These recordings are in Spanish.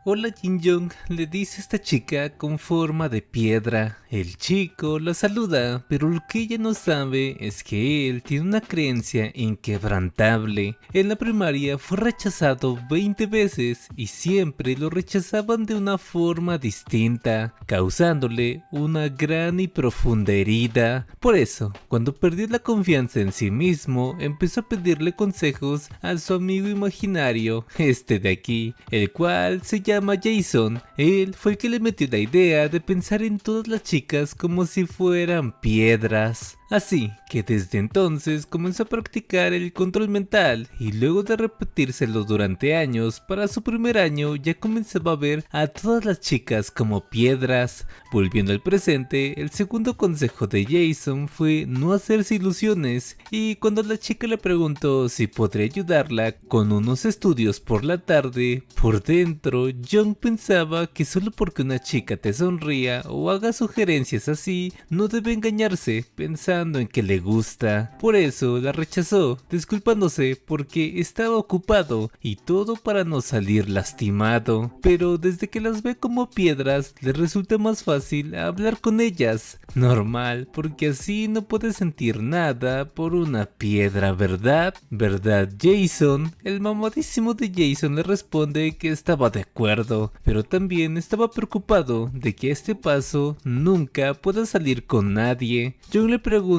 Hola Jin Jong, le dice esta chica con forma de piedra. El chico la saluda, pero lo que ella no sabe es que él tiene una creencia inquebrantable. En la primaria fue rechazado 20 veces y siempre lo rechazaban de una forma distinta, causándole una gran y profunda herida. Por eso, cuando perdió la confianza en sí mismo, empezó a pedirle consejos a su amigo imaginario, este de aquí, el cual se llama Jason. Él fue el que le metió la idea de pensar en todas las chicas como si fueran piedras. Así que desde entonces comenzó a practicar el control mental y luego de repetírselo durante años, para su primer año ya comenzaba a ver a todas las chicas como piedras. Volviendo al presente, el segundo consejo de Jason fue no hacerse ilusiones, y cuando la chica le preguntó si podría ayudarla con unos estudios por la tarde, por dentro John pensaba que solo porque una chica te sonría o haga sugerencias así, no debe engañarse pensando en que le gusta. Por eso la rechazó, disculpándose porque estaba ocupado y todo para no salir lastimado. Pero desde que las ve como piedras, le resulta más fácil hablar con ellas. Normal, porque así no puede sentir nada por una piedra, ¿verdad? ¿Verdad, Jason? El mamadísimo de Jason le responde que estaba de acuerdo, pero también estaba preocupado de que a este paso nunca pueda salir con nadie. John le pregunta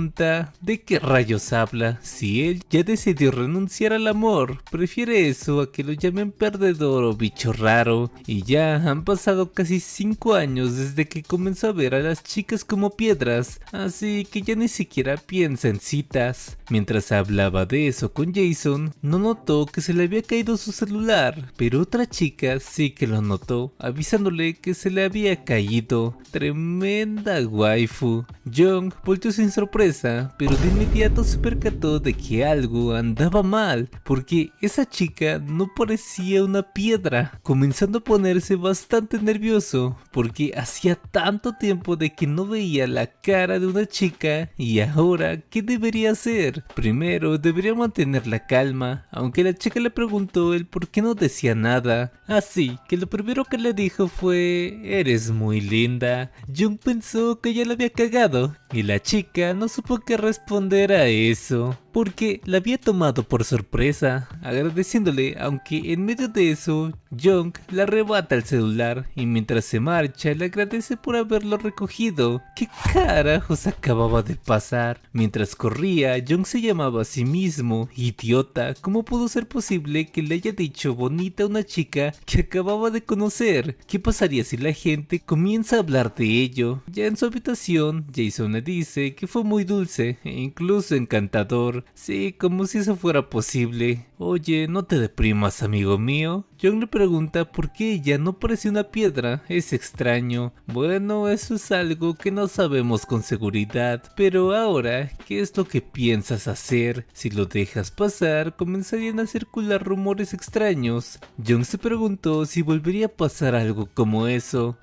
de qué rayos habla, si él ya decidió renunciar al amor, prefiere eso a que lo llamen perdedor o bicho raro, y ya han pasado casi 5 años desde que comenzó a ver a las chicas como piedras, así que ya ni siquiera piensa en citas. Mientras hablaba de eso con Jason, no notó que se le había caído su celular, pero otra chica sí que lo notó, avisándole que se le había caído. Tremenda waifu. Young volteó sin sorpresa, pero de inmediato se percató de que algo andaba mal, porque esa chica no parecía una piedra, comenzando a ponerse bastante nervioso, porque hacía tanto tiempo de que no veía la cara de una chica. Y ahora, ¿qué debería hacer? Primero debería mantener la calma, aunque la chica le preguntó el por qué no decía nada, así que lo primero que le dijo fue: eres muy linda. Jung pensó que ya la había cagado, y la chica no supo qué responder a eso, porque la había tomado por sorpresa, agradeciéndole, aunque en medio de eso, Jung le arrebata el celular y mientras se marcha le agradece por haberlo recogido. ¿Qué carajos acababa de pasar? Mientras corría, Jung se llamaba a sí mismo idiota. ¿Cómo pudo ser posible que le haya dicho bonita a una chica que acababa de conocer? ¿Qué pasaría si la gente comienza a hablar de ello? Ya en su habitación, Jason le dice que fue muy dulce e incluso encantador. Sí, como si eso fuera posible. Oye, no te deprimas, amigo mío. John le pregunta por qué ella no parece una piedra. Es extraño. Bueno, eso es algo que no sabemos con seguridad. Pero ahora, ¿qué es lo que piensas hacer? Si lo dejas pasar, comenzarían a circular rumores extraños. John se preguntó si volvería a pasar algo como eso.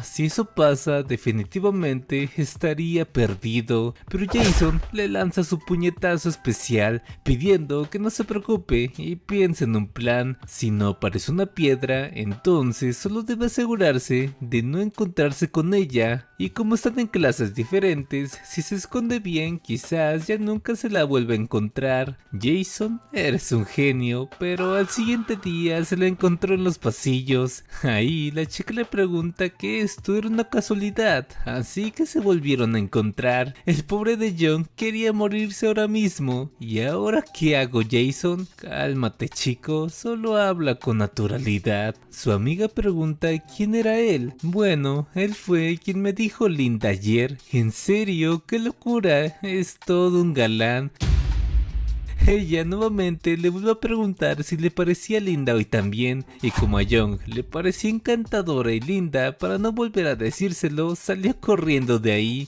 Si eso pasa, definitivamente estaría perdido. Pero Jason le lanza su puñetazo especial, pidiendo que no se preocupe y piense en un plan. Si no parece una piedra, entonces solo debe asegurarse de no encontrarse con ella. Y como están en clases diferentes, si se esconde bien, quizás ya nunca se la vuelva a encontrar. Jason, eres un genio, pero al siguiente día se la encontró en los pasillos. Ahí la chica le pregunta que esto era una casualidad, así que se volvieron a encontrar. El pobre de John quería morirse ahora mismo. ¿Y ahora qué hago, Jason? Cálmate, chico, solo habla con naturalidad. Su amiga pregunta quién era él. Bueno, él fue quien me dijo linda ayer. ¿En serio? ¡Qué locura! Es todo un galán. Ella nuevamente le vuelve a preguntar si le parecía linda hoy también, y como a Young le parecía encantadora y linda, para no volver a decírselo, salió corriendo de ahí.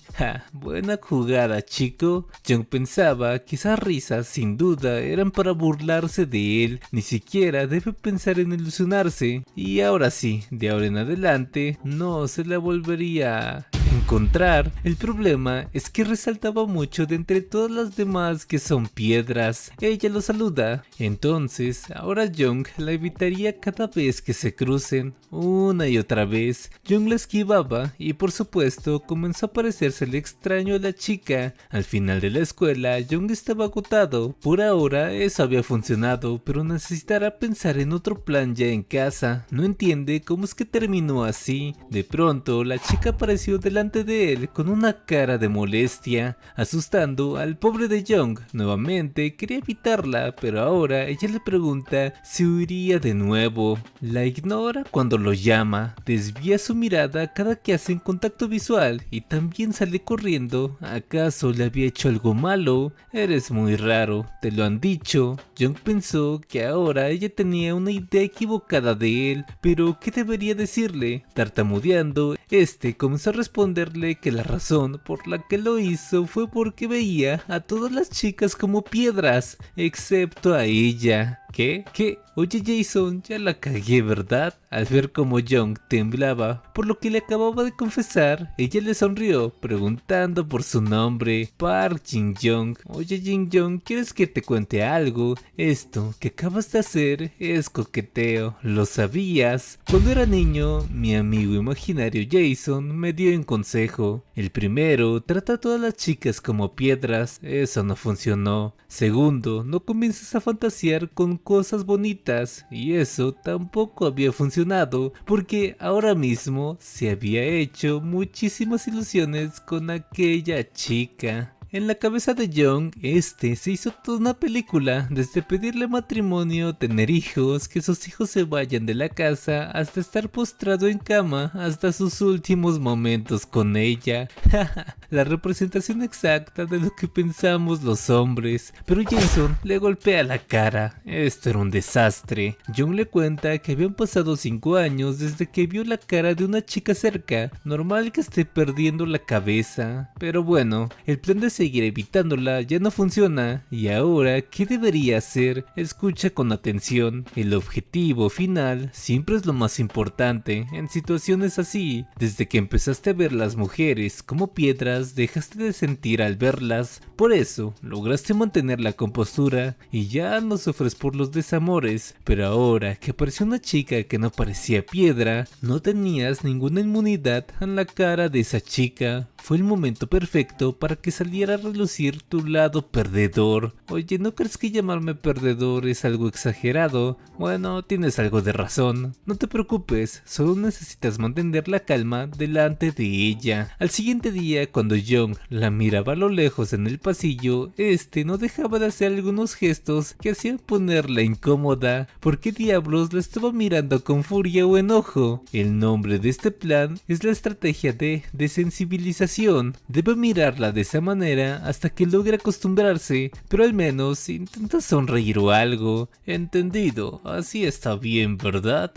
Buena jugada, chico. Young pensaba que esas risas sin duda eran para burlarse de él, ni siquiera debe pensar en ilusionarse, y ahora sí, de ahora en adelante, no se la volvería a encontrar. El problema es que resaltaba mucho de entre todas las demás que son piedras. Ella lo saluda, entonces ahora Young la evitaría cada vez que se crucen, una y otra vez. Young la esquivaba y por supuesto comenzó a parecérsele extraño a la chica. Al final de la escuela, Young estaba agotado. Por ahora eso había funcionado, pero necesitará pensar en otro plan ya en casa. No entiende cómo es que terminó así. De pronto, la chica apareció delante de él con una cara de molestia, asustando al pobre de Young. Nuevamente quería evitarla, pero ahora ella le pregunta si huiría de nuevo. La ignora cuando lo llama, desvía su mirada cada que hacen contacto visual y también sale corriendo. ¿Acaso le había hecho algo malo? Eres muy raro, ¿te lo han dicho? Young pensó que ahora ella tenía una idea equivocada de él, pero ¿qué debería decirle? Tartamudeando, comenzó a responderle que la razón por la que lo hizo fue porque veía a todas las chicas como piedras, excepto a ella. ¿Qué? Oye Jason, ya la cagué, ¿verdad? Al ver cómo Young temblaba por lo que le acababa de confesar, ella le sonrió, preguntando por su nombre, Park Jin Young. Oye Jin Young, ¿quieres que te cuente algo? Esto que acabas de hacer es coqueteo, ¿lo sabías? Cuando era niño, mi amigo imaginario Jason me dio un consejo. El primero, trata a todas las chicas como piedras, eso no funcionó. Segundo, no comiences a fantasear con cosas bonitas, y eso tampoco había funcionado, porque ahora mismo se había hecho muchísimas ilusiones con aquella chica. En la cabeza de Young, se hizo toda una película, desde pedirle matrimonio, tener hijos, que sus hijos se vayan de la casa, hasta estar postrado en cama, hasta sus últimos momentos con ella. La representación exacta de lo que pensamos los hombres. Pero Jason le golpea la cara. Esto era un desastre. Young le cuenta que habían pasado 5 años desde que vio la cara de una chica cerca. Normal que esté perdiendo la cabeza. Pero bueno, el plan de seguir evitándola ya no funciona, y ahora ¿qué debería hacer? Escucha con atención. El objetivo final siempre es lo más importante en situaciones así. Desde que empezaste a ver las mujeres como piedras, dejaste de sentir al verlas. Por eso lograste mantener la compostura y ya no sufres por los desamores. Pero ahora que apareció una chica que no parecía piedra, no tenías ninguna inmunidad a la cara de esa chica. Fue el momento perfecto para que saliera a relucir tu lado perdedor. Oye, ¿no crees que llamarme perdedor es algo exagerado? Bueno, tienes algo de razón. No te preocupes, solo necesitas mantener la calma delante de ella. Al siguiente día, cuando Young la miraba a lo lejos en el pasillo, no dejaba de hacer algunos gestos que hacían ponerla incómoda. ¿Por qué diablos la estaba mirando con furia o enojo? El nombre de este plan es la estrategia de desensibilización. Debe mirarla de esa manera hasta que logre acostumbrarse, pero al menos intenta sonreír o algo. Entendido, así está bien, ¿verdad?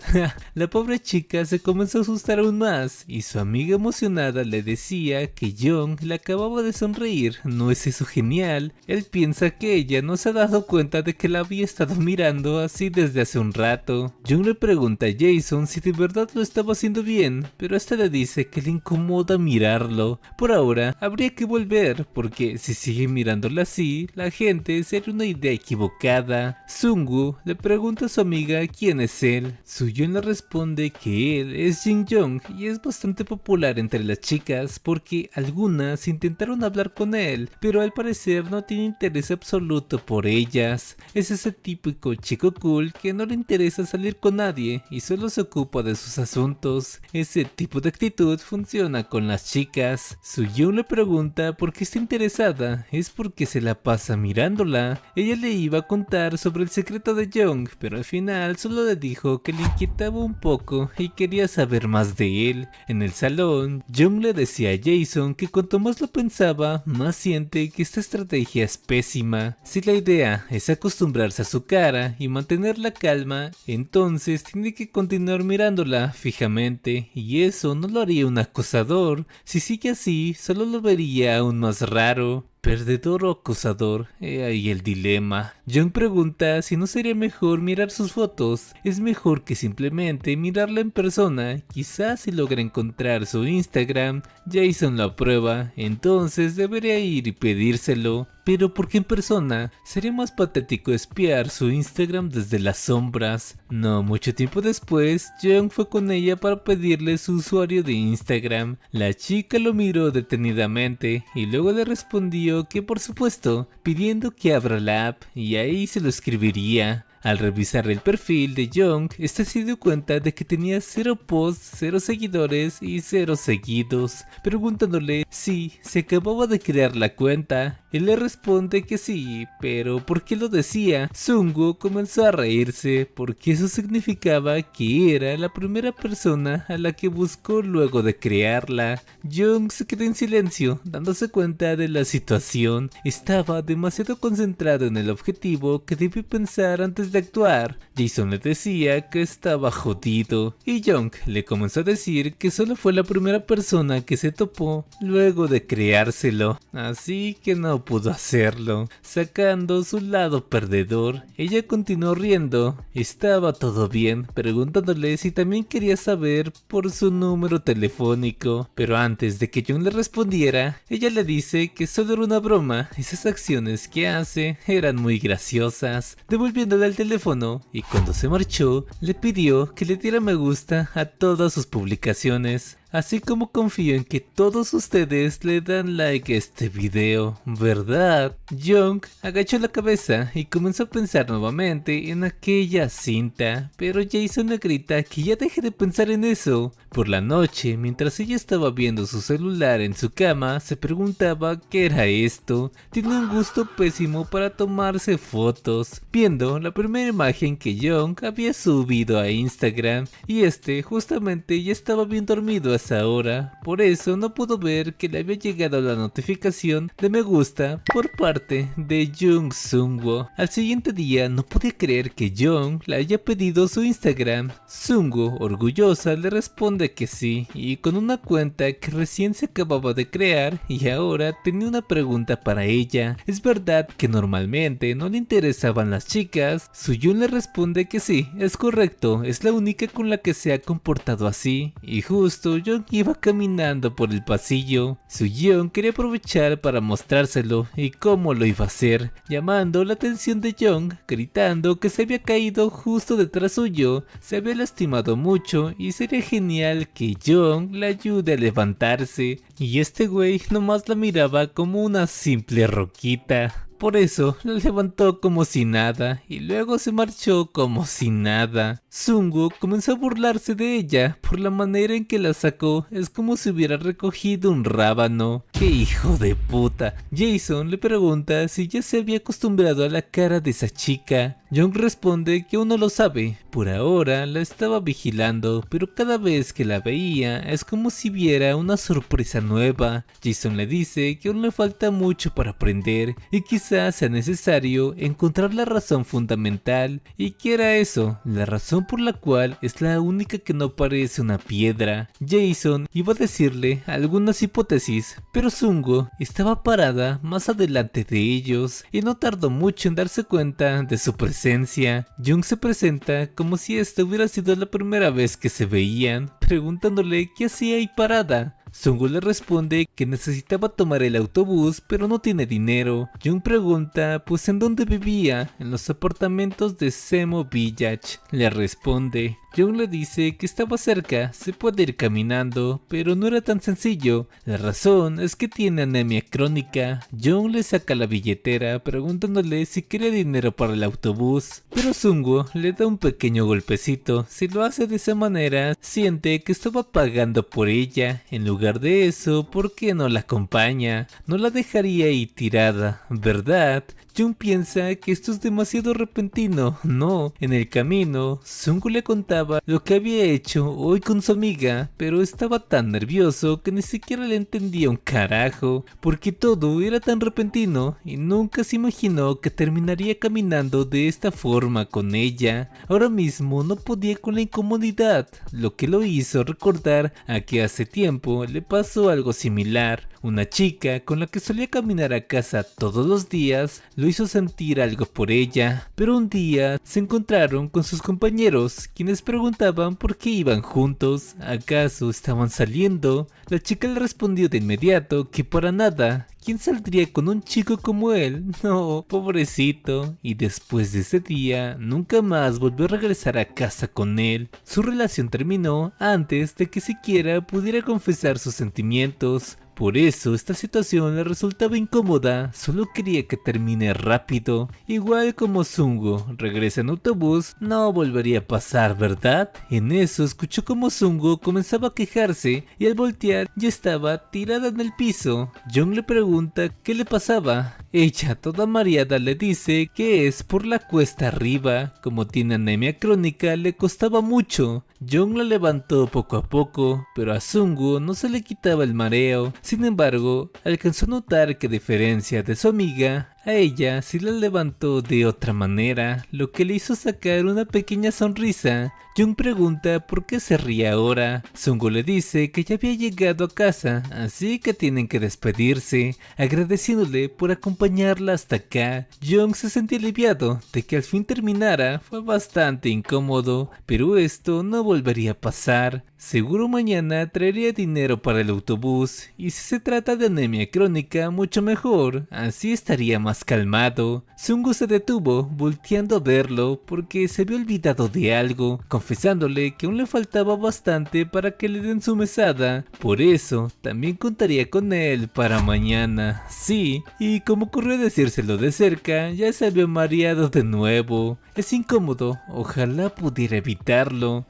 La pobre chica se comenzó a asustar aún más, y su amiga emocionada le decía que Young le acababa de sonreír. ¿No es eso genial? Él piensa que ella no se ha dado cuenta de que la había estado mirando así desde hace un rato. Young le pregunta a Jason si de verdad lo estaba haciendo bien, pero le dice que le incomoda mirarlo. Por ahora, habría que volver, porque si sigue mirándola así, la gente sería una idea equivocada. Sungu le pregunta a su amiga quién es él. Suyun le responde que él es Jin Young y es bastante popular entre las chicas porque algunas intentaron hablar con él, pero al parecer no tiene interés absoluto por ellas. Es ese típico chico cool que no le interesa salir con nadie y solo se ocupa de sus asuntos. Ese tipo de actitud funciona con las chicas. Suyun le pregunta por qué está interesada, es porque se la pasa mirándola. Ella le iba a contar sobre el secreto de Young, pero al final solo le dijo que le inquietaba un poco y quería saber más de él. En el salón, Young le decía a Jason que cuanto más lo pensaba, más siente que esta estrategia es pésima. Si la idea es acostumbrarse a su cara y mantener la calma, entonces tiene que continuar mirándola fijamente, y eso no lo haría un acosador. Si sigue así, solo lo vería aún más raro. ¿Perdedor o acosador? He ahí el dilema. Young pregunta si no sería mejor mirar sus fotos. Es mejor que simplemente mirarla en persona. Quizás si logra encontrar su Instagram, Jason lo aprueba, entonces debería ir y pedírselo. Pero porque en persona sería más patético espiar su Instagram desde las sombras. No mucho tiempo después, Young fue con ella para pedirle su usuario de Instagram. La chica lo miró detenidamente y luego le respondió que por supuesto, pidiendo que abra la app y ahí se lo escribiría. Al revisar el perfil de Young, este se dio cuenta de que tenía 0 posts, 0 seguidores y 0 seguidos. Preguntándole si se acababa de crear la cuenta, él le responde que sí, pero ¿por qué lo decía? Sungu comenzó a reírse porque eso significaba que era la primera persona a la que buscó luego de crearla. Young se quedó en silencio, dándose cuenta de la situación. Estaba demasiado concentrado en el objetivo que debió pensar antes de actuar. Jason le decía que estaba jodido y Young le comenzó a decir que solo fue la primera persona que se topó luego de creárselo, así que no pudo hacerlo. Sacando su lado perdedor, ella continuó riendo. Estaba todo bien, preguntándole si también quería saber por su número telefónico, pero antes de que Young le respondiera, ella le dice que solo era una broma. Esas acciones que hace eran muy graciosas, devolviéndole el teléfono, y cuando se marchó le pidió que le diera me gusta a todas sus publicaciones, así como confío en que todos ustedes le dan like a este video, ¿verdad? Young agachó la cabeza y comenzó a pensar nuevamente en aquella cinta, pero Jason le grita que ya deje de pensar en eso. Por la noche, mientras ella estaba viendo su celular en su cama, se preguntaba qué era esto. Tiene un gusto pésimo para tomarse fotos, viendo la primera imagen que Young había subido a Instagram, y justamente ya estaba bien dormido a esa hora, por eso no pudo ver que le había llegado la notificación de me gusta por parte de Jung Sungwoo. Al siguiente día no podía creer que Young le haya pedido su Instagram. Sungwoo, orgullosa, le responde que sí, y con una cuenta que recién se acababa de crear, y ahora tenía una pregunta para ella. ¿Es verdad que normalmente no le interesaban las chicas? Suyun le responde que sí, es correcto, es la única con la que se ha comportado así, y justo Young iba caminando por el pasillo. Suyun quería aprovechar para mostrárselo y cómo lo iba a hacer, llamando la atención de Young, gritando que se había caído justo detrás suyo, se había lastimado mucho y sería genial que Young le ayude a levantarse, y este güey nomás la miraba como una simple roquita. Por eso la levantó como si nada y luego se marchó como si nada. Sungwoo comenzó a burlarse de ella por la manera en que la sacó, es como si hubiera recogido un rábano. ¡Qué hijo de puta! Jason le pregunta si ya se había acostumbrado a la cara de esa chica. Young responde que aún no lo sabe, por ahora la estaba vigilando, pero cada vez que la veía es como si viera una sorpresa nueva. Jason le dice que aún le falta mucho para aprender y quizás sea necesario encontrar la razón fundamental, y que era eso, la razón por la cual es la única que no parece una piedra. Jason iba a decirle algunas hipótesis, pero Sungwoo estaba parada más adelante de ellos y no tardó mucho en darse cuenta de su presencia. Young se presenta como si esta hubiera sido la primera vez que se veían, preguntándole qué hacía ahí parada. Sungwoo le responde que necesitaba tomar el autobús pero no tiene dinero. Young pregunta pues en dónde vivía, en los apartamentos de Semo Village. Le responde. Young le dice que estaba cerca, se puede ir caminando, pero no era tan sencillo. La razón es que tiene anemia crónica. Young le saca la billetera preguntándole si quería dinero para el autobús, pero Sungwoo le da un pequeño golpecito. Si lo hace de esa manera, siente que estaba pagando por ella. En lugar de eso, ¿por qué no la acompaña? No la dejaría ahí tirada, ¿verdad? Young piensa que esto es demasiado repentino. No, en el camino, Sungwoo le contaba lo que había hecho hoy con su amiga, pero estaba tan nervioso que ni siquiera le entendía un carajo, porque todo era tan repentino y nunca se imaginó que terminaría caminando de esta forma con ella. Ahora mismo no podía con la incomodidad, lo que lo hizo recordar a que hace tiempo le pasó algo similar. Una chica con la que solía caminar a casa todos los días lo lo hizo sentir algo por ella, pero un día se encontraron con sus compañeros, quienes preguntaban por qué iban juntos, ¿acaso estaban saliendo? La chica le respondió de inmediato que para nada. ¿Quién saldría con un chico como él? No, pobrecito. Y después de ese día, nunca más volvió a regresar a casa con él. Su relación terminó antes de que siquiera pudiera confesar sus sentimientos. Por eso esta situación le resultaba incómoda, solo quería que termine rápido. Igual como Sungo regresa en autobús, no volvería a pasar, ¿verdad? En eso escuchó como Sungo comenzaba a quejarse y al voltear ya estaba tirada en el piso. Jung le pregunta qué le pasaba. Ella, toda mareada, le dice que es por la cuesta arriba. Como tiene anemia crónica, le costaba mucho. Jung la levantó poco a poco, pero a Sungo no se le quitaba el mareo. Sin embargo, alcanzó a notar que a diferencia de su amiga, a ella sí la levantó de otra manera, lo que le hizo sacar una pequeña sonrisa. Jung pregunta por qué se ríe ahora. Sungo le dice que ya había llegado a casa, así que tienen que despedirse, agradeciéndole por acompañarla hasta acá. Jung se sentía aliviado de que al fin terminara, fue bastante incómodo, pero esto no volvería a pasar. Seguro mañana traería dinero para el autobús, y si se trata de anemia crónica, mucho mejor, así estaría más calmado. Sungo se detuvo, volteando a verlo, porque se había olvidado de algo, confesándole que aún le faltaba bastante para que le den su mesada. Por eso, también contaría con él para mañana. Sí, y como ocurrió decírselo de cerca, ya se había mareado de nuevo. Es incómodo, ojalá pudiera evitarlo.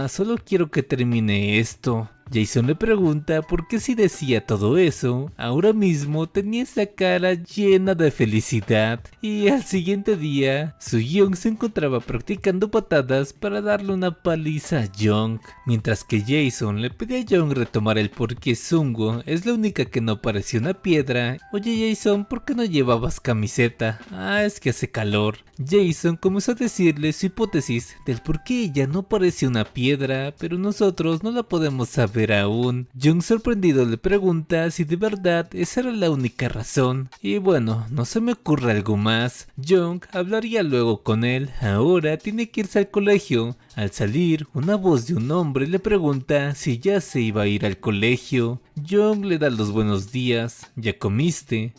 Solo quiero que termine esto. Jason le pregunta por qué si decía todo eso, ahora mismo tenía esa cara llena de felicidad. Y al siguiente día, Soo-young se encontraba practicando patadas para darle una paliza a Jung. Mientras que Jason le pedía a Jung retomar el por qué Sungo es la única que no parecía una piedra. Oye Jason, ¿por qué no llevabas camiseta? Es que hace calor. Jason comenzó a decirle su hipótesis del por qué ella no parecía una piedra, pero nosotros no la podemos saber aún. Jung, sorprendido, le pregunta si de verdad esa era la única razón. Y bueno, no se me ocurre algo más. Jung hablaría luego con él. Ahora tiene que irse al colegio. Al salir, una voz de un hombre le pregunta si ya se iba a ir al colegio. Jung le da los buenos días. ¿Ya comiste?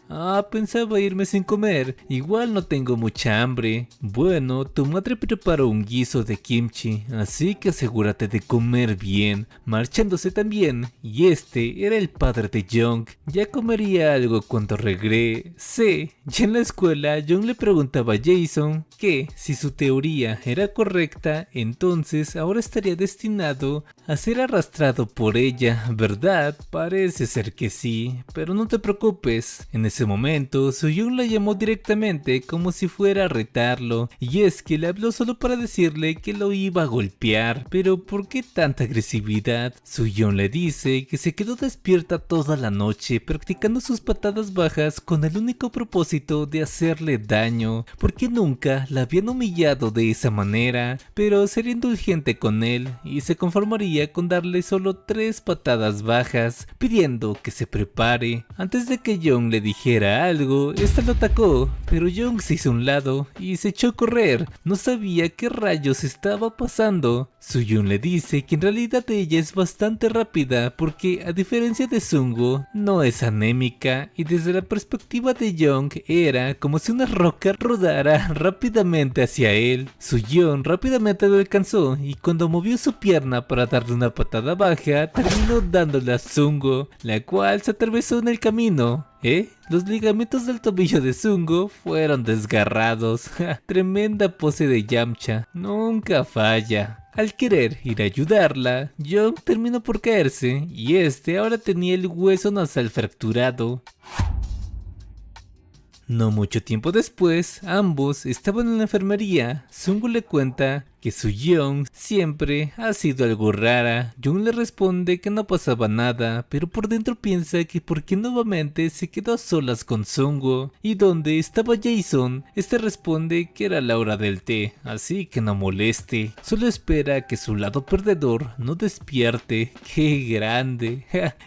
Pensaba irme sin comer. Igual no tengo mucha hambre. Bueno, tu madre preparó un guiso de kimchi, así que asegúrate de comer bien. Marchándose también, y este era el padre de Jung. Ya comería algo cuando regrese. Ya en la escuela, Jung le preguntaba a Jason que si su teoría era correcta, entonces ahora estaría destinado a ser arrastrado por ella, ¿verdad? Parece ser que sí, pero no te preocupes. En ese momento, Soo-young la llamó directamente como si fuera a retarlo, y es que le habló solo para decirle que lo iba a golpear. Pero ¿por qué tanta agresividad? Soo-young le dice que se quedó despierta toda la noche practicando sus patadas bajas con el único propósito de hacerle daño, porque nunca la habían humillado de esa manera, pero sería indulgente con él y se conformaría con darle solo 3 patadas bajas, pidiendo que se prepare. Antes de que Jung le dijera algo, esta lo atacó, pero Jung se hizo a un lado y se echó a correr. No sabía qué rayos estaba pasando. Soo-young le dice que en realidad ella es bastante rápida porque, a diferencia de Sungo, no es anémica, y desde la perspectiva de Jung era como si una roca rodara rápidamente hacia él. Soo-young rápidamente lo alcanzó y cuando movió su pierna para darle una patada baja, terminó dándole a Sungo, la cual se atravesó en el camino. Los ligamentos del tobillo de Sungo fueron desgarrados. Tremenda pose de Yamcha, nunca falla. Al querer ir a ayudarla, Jung terminó por caerse y este ahora tenía el hueso nasal fracturado. No mucho tiempo después, ambos estaban en la enfermería. Sungo le cuenta que su Young siempre ha sido algo rara. Young le responde que no pasaba nada, pero por dentro piensa que porque nuevamente se quedó a solas con Sungo. Y donde estaba Jason, este responde que era la hora del té, así que no moleste. Solo espera que su lado perdedor no despierte. ¡Qué grande!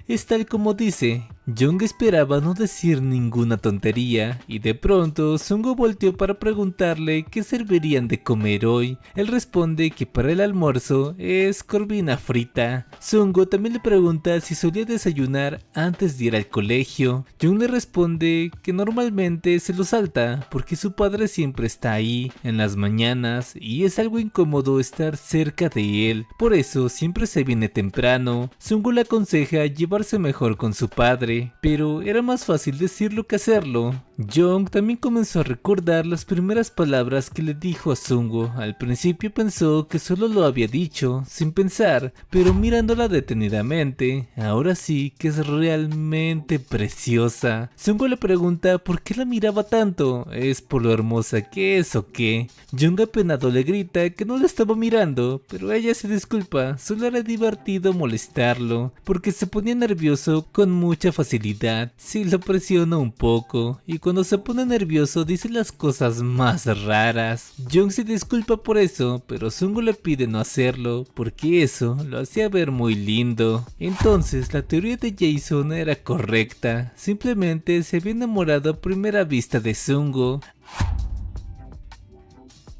Es tal como dice. Young esperaba no decir ninguna tontería y de pronto Sungo volteó para preguntarle qué servirían de comer hoy. Él responde que para el almuerzo es corvina frita. Sungo también le pregunta si solía desayunar antes de ir al colegio. Young le responde que normalmente se lo salta porque su padre siempre está ahí en las mañanas y es algo incómodo estar cerca de él. Por eso siempre se viene temprano. Sungo le aconseja llevarse mejor con su padre, pero era más fácil decirlo que hacerlo. Young también comenzó a recordar las primeras palabras que le dijo a Sungo. Al principio pensó que solo lo había dicho, sin pensar, pero mirándola detenidamente, ahora sí que es realmente preciosa. Sungo le pregunta por qué la miraba tanto, ¿es por lo hermosa que es o qué? Young apenado le grita que no la estaba mirando, pero ella se disculpa, solo era divertido molestarlo, porque se ponía nervioso con mucha facilidad. Sí, lo presiona un poco, y cuando se pone nervioso dice las cosas más raras. Young se disculpa por eso, pero Sungo le pide no hacerlo, porque eso lo hacía ver muy lindo. Entonces la teoría de Jason era correcta, simplemente se había enamorado a primera vista de Sungo.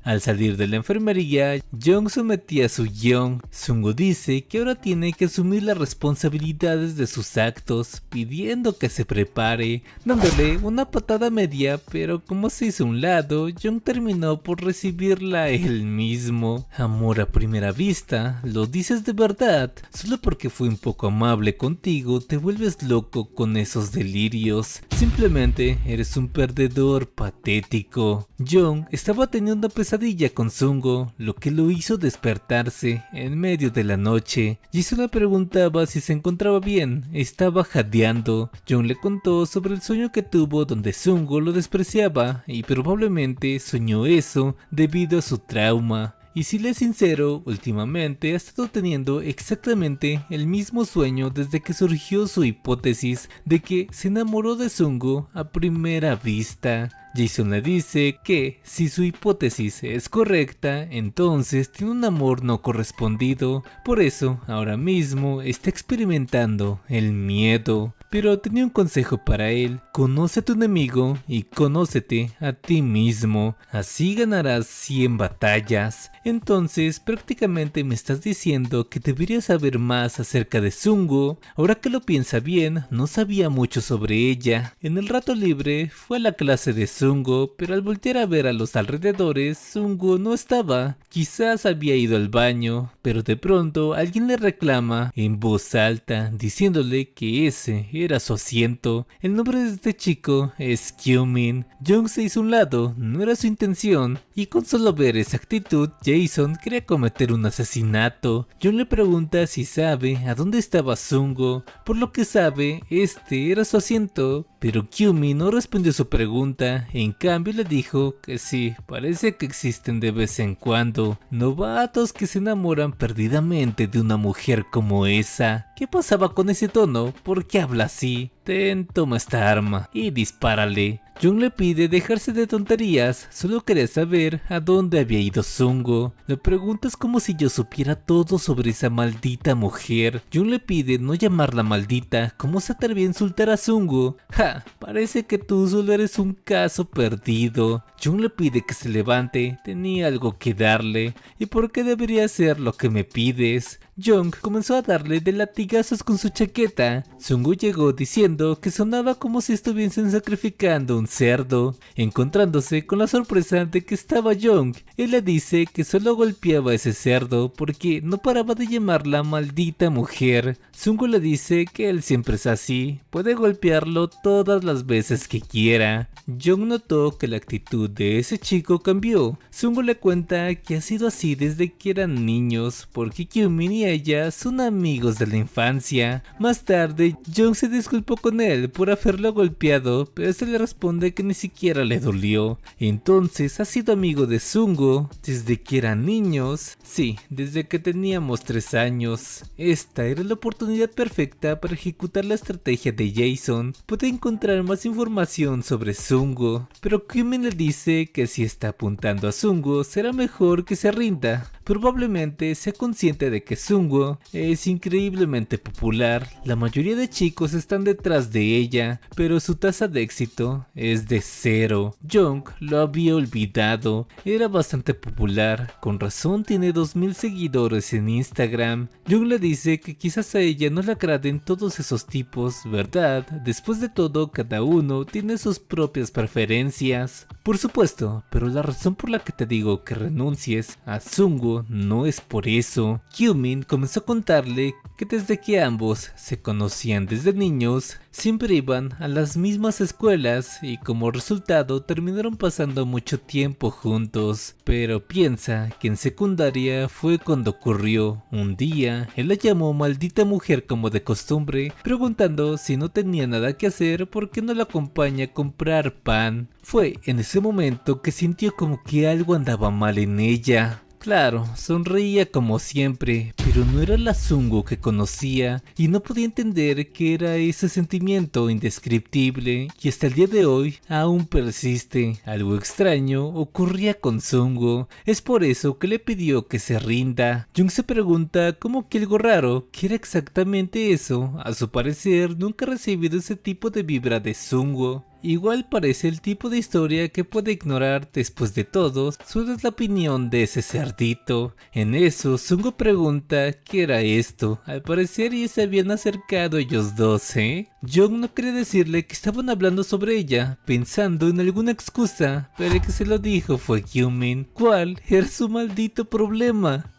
Al salir de la enfermería, Young sometía a su Young. Sungo dice que ahora tiene que asumir las responsabilidades de sus actos, pidiendo que se prepare, dándole una patada media, pero como se hizo a un lado, Young terminó por recibirla él mismo. Amor a primera vista, ¿lo dices de verdad? Solo porque fui un poco amable contigo, te vuelves loco con esos delirios. Simplemente eres un perdedor patético. Young estaba teniendo una pesadilla con Sungo, lo que lo hizo despertarse en medio de la noche. Jason le preguntaba si se encontraba bien, estaba jadeando. Young le contó sobre el sueño que tuvo donde Sungo lo despreciaba y probablemente soñó eso debido a su trauma. Y si le es sincero, últimamente ha estado teniendo exactamente el mismo sueño desde que surgió su hipótesis de que se enamoró de Sungo a primera vista. Jason le dice que si su hipótesis es correcta, entonces tiene un amor no correspondido, por eso ahora mismo está experimentando el miedo. Pero tenía un consejo para él: conoce a tu enemigo y conócete a ti mismo, así ganarás 100 batallas. Entonces prácticamente me estás diciendo que deberías saber más acerca de Sungo. Ahora que lo piensa bien, no sabía mucho sobre ella. En el rato libre fue a la clase de Sungo, pero al voltear a ver a los alrededores, Sungo no estaba. Quizás había ido al baño, pero de pronto alguien le reclama en voz alta, diciéndole que ese era su asiento. El nombre de este chico es Kyomin. Young se hizo a un lado, no era su intención, y con solo ver esa actitud, Jason quería cometer un asesinato. Young le pregunta si sabe a dónde estaba Sungo, por lo que sabe, este era su asiento, pero Kyomin no respondió su pregunta, en cambio le dijo que sí, parece que existen de vez en cuando novatos que se enamoran perdidamente de una mujer como esa. ¿Qué pasaba con ese tono? ¿Por qué habla así? Ten, toma esta arma y dispárale. Young le pide dejarse de tonterías, solo quería saber a dónde había ido Sungo. Le preguntas como si yo supiera todo sobre esa maldita mujer. Young le pide no llamarla maldita, ¿cómo se atrevía a insultar a Sungo? Ja, parece que tú solo eres un caso perdido. Young le pide que se levante, tenía algo que darle. ¿Y por qué debería hacer lo que me pides? Young comenzó a darle de latigazos con su chaqueta. Sungo llegó diciendo que sonaba como si estuviesen sacrificando un cerdo, encontrándose con la sorpresa de que estaba Young. Él le dice que solo golpeaba a ese cerdo porque no paraba de llamarla maldita mujer. Sungo le dice que él siempre es así, puede golpearlo todas las veces que quiera. Young notó que la actitud de ese chico cambió. Sungo le cuenta que ha sido así desde que eran niños, porque Kyomin y ella son amigos de la infancia. Más tarde, Young se disculpó con él por haberlo golpeado, pero se le responde responde que ni siquiera le dolió. Entonces ha sido amigo de Sungo desde que eran niños. Sí, desde que teníamos 3 años. Esta era la oportunidad perfecta para ejecutar la estrategia de Jason. Puede encontrar más información sobre Sungo, pero Kyumin le dice que si está apuntando a Sungo será mejor que se rinda. Probablemente sea consciente de que Sungo es increíblemente popular, la mayoría de chicos están detrás de ella, pero su tasa de éxito es de 0. Jung lo había olvidado, era bastante popular, con razón tiene 2000 seguidores en Instagram. Jung le dice que quizás a ella no le agraden todos esos tipos, ¿verdad? Después de todo, cada uno tiene sus propias preferencias. Por supuesto, pero la razón por la que te digo que renuncies a Sungo no es por eso. Kyumin comenzó a contarle que desde que ambos se conocían desde niños, siempre iban a las mismas escuelas y como resultado terminaron pasando mucho tiempo juntos. Pero piensa que en secundaria fue cuando ocurrió. Un día, él la llamó maldita mujer como de costumbre, preguntando si no tenía nada que hacer porque no la acompaña a comprar pan. Fue en ese momento que sintió como que algo andaba mal en ella. Claro, sonreía como siempre, pero no era la Sungo que conocía y no podía entender qué era ese sentimiento indescriptible y hasta el día de hoy aún persiste. Algo extraño ocurría con Sungo, es por eso que le pidió que se rinda. Jung se pregunta cómo que algo raro, ¿qué era exactamente eso? A su parecer nunca ha recibido ese tipo de vibra de Sungo. Igual parece el tipo de historia que puede ignorar. Después de todo, solo es la opinión de ese cerdito. En eso, Sungo pregunta qué era esto. Al parecer ya se habían acercado ellos dos, Jung no quería decirle que estaban hablando sobre ella, pensando en alguna excusa, pero el que se lo dijo fue Kyumin. ¿Cuál era su maldito problema?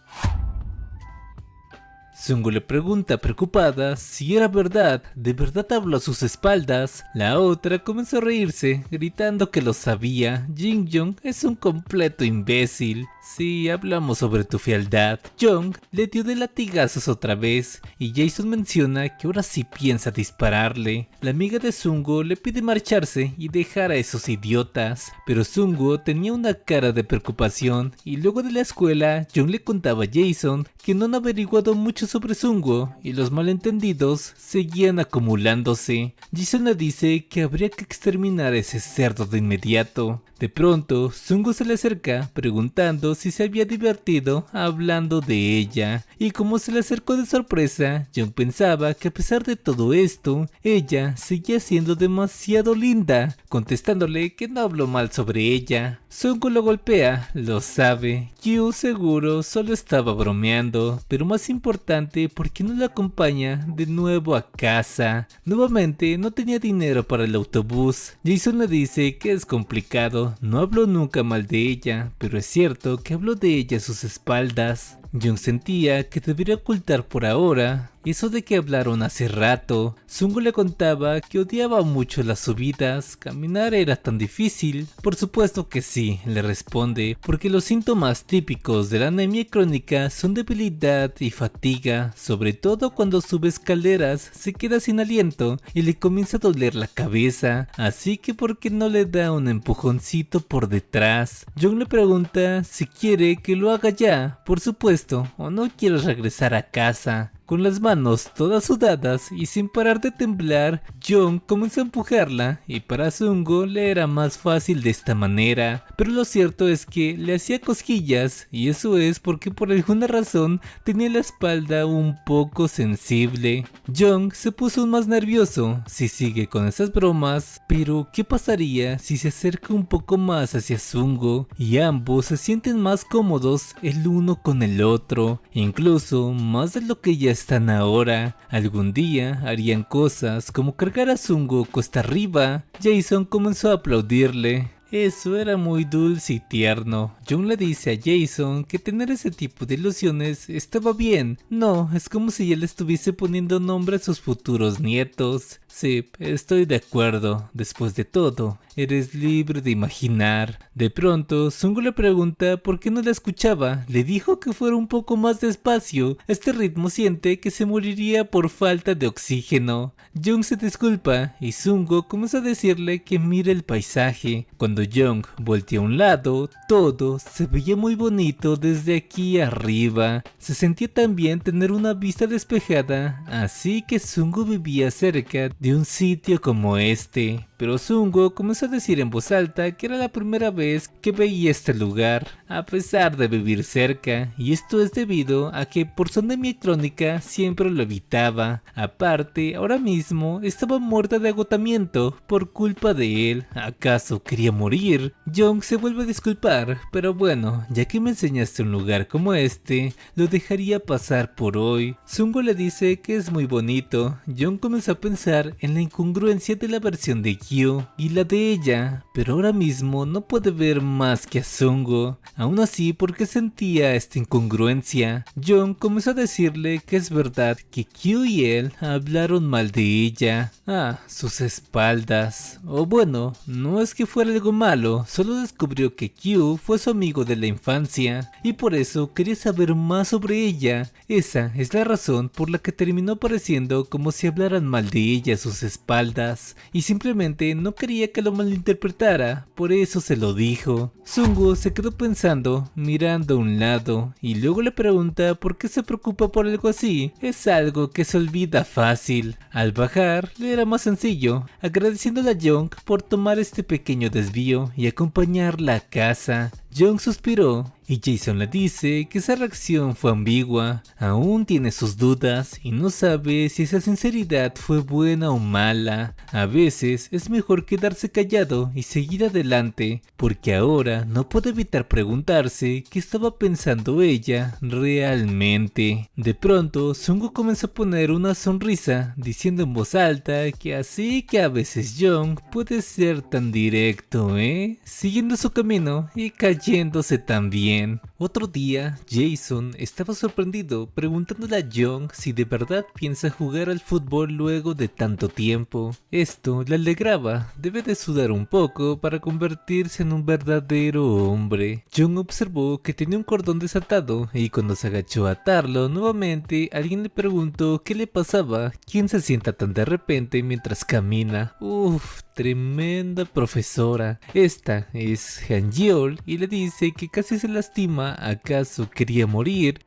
Sungo le pregunta preocupada si era verdad, ¿de verdad habló a sus espaldas? La otra comenzó a reírse, gritando que lo sabía. Jin Young es un completo imbécil. Sí, hablamos sobre tu fealdad. Jung le dio de latigazos otra vez y Jason menciona que ahora sí piensa dispararle. La amiga de Sungo le pide marcharse y dejar a esos idiotas, pero Sungo tenía una cara de preocupación y luego de la escuela Jung le contaba a Jason que no han averiguado mucho sobre Sungo y los malentendidos seguían acumulándose. Jason le dice que habría que exterminar a ese cerdo de inmediato. De pronto, Sungo se le acerca preguntando si se había divertido hablando de ella, y como se le acercó de sorpresa, Jung pensaba que a pesar de todo esto, ella seguía siendo demasiado linda, contestándole que no habló mal sobre ella. Sungo lo golpea, lo sabe. Yu seguro solo estaba bromeando, pero más importante porque no la acompaña de nuevo a casa. Nuevamente no tenía dinero para el autobús. Jason le dice que es complicado, no habló nunca mal de ella, pero es cierto que habló de ella a sus espaldas. Jung sentía que debería ocultar por ahora eso de que hablaron hace rato. Sungo le contaba que odiaba mucho las subidas, caminar era tan difícil. Por supuesto que sí, le responde, porque los síntomas típicos de la anemia crónica son debilidad y fatiga, sobre todo cuando sube escaleras, se queda sin aliento y le comienza a doler la cabeza, así que ¿por qué no le da un empujoncito por detrás? Jung le pregunta si quiere que lo haga ya, por supuesto, o no quiere regresar a casa. Con las manos todas sudadas y sin parar de temblar, Jung comenzó a empujarla y para Sungo le era más fácil de esta manera, pero lo cierto es que le hacía cosquillas y eso es porque por alguna razón tenía la espalda un poco sensible. Jung se puso más nervioso si sigue con esas bromas, pero ¿qué pasaría si se acerca un poco más hacia Sungo y ambos se sienten más cómodos el uno con el otro, incluso más de lo que ya están ahora? Algún día harían cosas como cargar a Sungo costa arriba. Jason comenzó a aplaudirle. Eso era muy dulce y tierno. Jung le dice a Jason que tener ese tipo de ilusiones estaba bien. No, es como si él estuviese poniendo nombre a sus futuros nietos. Sí, estoy de acuerdo. Después de todo, eres libre de imaginar. De pronto, Sungo le pregunta por qué no la escuchaba. Le dijo que fuera un poco más despacio. Este ritmo siente que se moriría por falta de oxígeno. Jung se disculpa y Sungo comienza a decirle que mire el paisaje. Cuando Jung voltea a un lado, todo se veía muy bonito desde aquí arriba. Se sentía también tener una vista despejada, así que Sungo vivía cerca de un sitio como este. Pero Sungo comenzó a decir en voz alta que era la primera vez que veía este lugar, a pesar de vivir cerca, y esto es debido a que por su anemia crónica siempre lo evitaba. Aparte, ahora mismo estaba muerta de agotamiento por culpa de él. ¿Acaso quería morir? Jung se vuelve a disculpar, pero bueno, ya que me enseñaste un lugar como este, lo dejaría pasar por hoy. Sungo le dice que es muy bonito. Jung comenzó a pensar en la incongruencia de la versión de Kyu y la de ella, pero ahora mismo no puede ver más que a Sungo. Aún así, porque sentía esta incongruencia, Jung comenzó a decirle que es verdad que Kyu y él hablaron mal de ella a sus espaldas. O bueno, no es que fuera algo malo, solo descubrió que Kyu fue su amigo de la infancia y por eso quería saber más sobre ella. Esa es la razón por la que terminó pareciendo como si hablaran mal de ella a sus espaldas y simplemente no quería que lo malinterpretara, por eso se lo dijo. Sungo se quedó pensando, mirando a un lado, y luego le pregunta por qué se preocupa por algo así. Es algo que se olvida fácil. Al bajar, le era más sencillo, agradeciéndole a Jung por tomar este pequeño desvío y acompañarla a casa. Jung suspiró y Jason le dice que esa reacción fue ambigua, aún tiene sus dudas y no sabe si esa sinceridad fue buena o mala. A veces es mejor quedarse callado y seguir adelante, porque ahora no puede evitar preguntarse qué estaba pensando ella realmente. De pronto, Sungo comenzó a poner una sonrisa, diciendo en voz alta que así que a veces Jung puede ser tan directo, siguiendo su camino y cayéndose también. Otro día, Jason estaba sorprendido preguntándole a Jung si de verdad piensa jugar al fútbol luego de tanto tiempo. Esto le alegraba, debe de sudar un poco para convertirse en un verdadero hombre. Jung observó que tenía un cordón desatado y cuando se agachó a atarlo nuevamente, alguien le preguntó qué le pasaba, quién se sienta tan de repente mientras camina. Uff, tremenda profesora. Esta es Han Yeol y le dice que casi se lastima. ¿Acaso quería morir?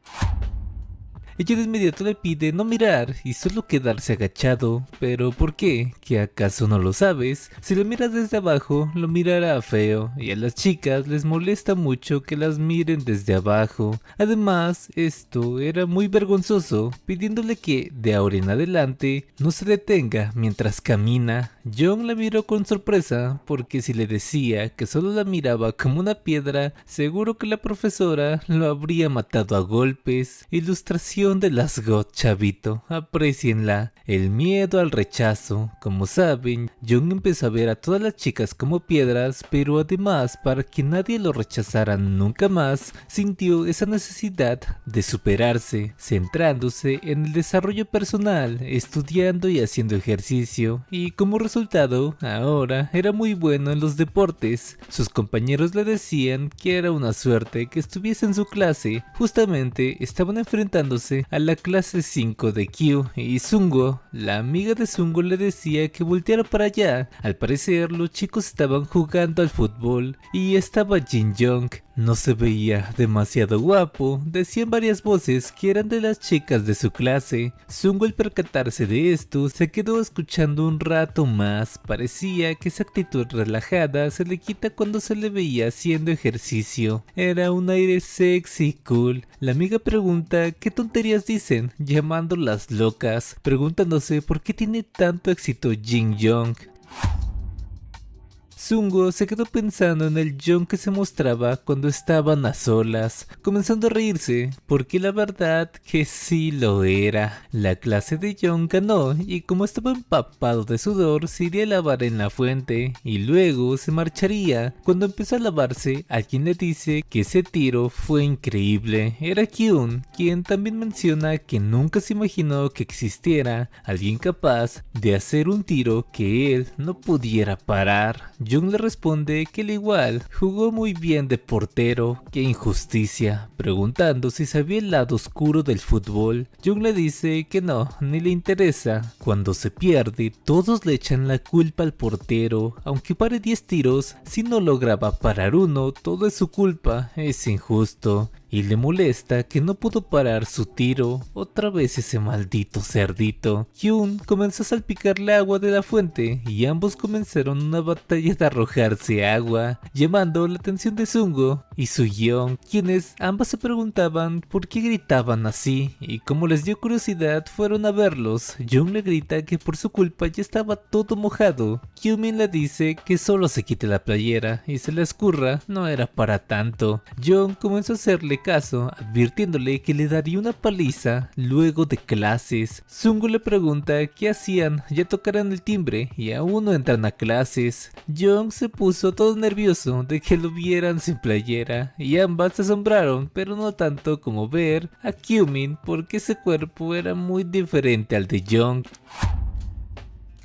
Ella de inmediato le pide no mirar y solo quedarse agachado. ¿Pero por qué? ¿Que acaso no lo sabes? Si lo miras desde abajo, lo mirará feo, y a las chicas les molesta mucho que las miren desde abajo. Además, esto era muy vergonzoso, pidiéndole que, de ahora en adelante, no se detenga mientras camina. Jung la miró con sorpresa, porque si le decía que solo la miraba como una piedra, seguro que la profesora lo habría matado a golpes. Ilustración de las GOT, chavito, aprecienla. El miedo al rechazo. Como saben, Jung empezó a ver a todas las chicas como piedras, pero además, para que nadie lo rechazara nunca más, sintió esa necesidad de superarse, centrándose en el desarrollo personal, estudiando y haciendo ejercicio, y como resultado, ahora era muy bueno en los deportes. Sus compañeros le decían que era una suerte que estuviese en su clase. Justamente estaban enfrentándose a la clase 5 de Kyu y Sungo, la amiga de Sungo, le decía que volteara para allá. Al parecer los chicos estaban jugando al fútbol y estaba Jin Young. No se veía demasiado guapo, decían varias voces que eran de las chicas de su clase. Sungo, al percatarse de esto, se quedó escuchando un rato más. Parecía que esa actitud relajada se le quita cuando se le veía haciendo ejercicio. Era un aire sexy y cool. La amiga pregunta qué tonterías dicen, llamándolas locas, preguntándose por qué tiene tanto éxito Jin Young. Sungo se quedó pensando en el Jung que se mostraba cuando estaban a solas, comenzando a reírse, porque la verdad que sí lo era. La clase de Jung ganó y como estaba empapado de sudor se iría a lavar en la fuente y luego se marcharía. Cuando empezó a lavarse, alguien le dice que ese tiro fue increíble. Era Kyun, quien también menciona que nunca se imaginó que existiera alguien capaz de hacer un tiro que él no pudiera parar. Jung le responde que al igual jugó muy bien de portero. ¡Qué injusticia! Preguntando si sabía el lado oscuro del fútbol, Jung le dice que no, ni le interesa. Cuando se pierde, todos le echan la culpa al portero. Aunque pare 10 tiros, si no lograba parar uno, todo es su culpa. Es injusto. Y le molesta que no pudo parar su tiro. Otra vez ese maldito cerdito. Hyun comenzó a salpicarle agua de la fuente y ambos comenzaron una batalla de arrojarse agua, llamando la atención de Sungo y Su-yeon, quienes ambas se preguntaban por qué gritaban así, y como les dio curiosidad fueron a verlos. Jung le grita que por su culpa ya estaba todo mojado. Kyumin le dice que solo se quite la playera y se la escurra, no era para tanto. Jung comenzó a hacerle caso, advirtiéndole que le daría una paliza luego de clases. Sungo le pregunta qué hacían, ya tocarán el timbre y aún no entran a clases. Jung se puso todo nervioso de que lo vieran sin playera y ambas se asombraron, pero no tanto como ver a Kyumin porque ese cuerpo era muy diferente al de Jung.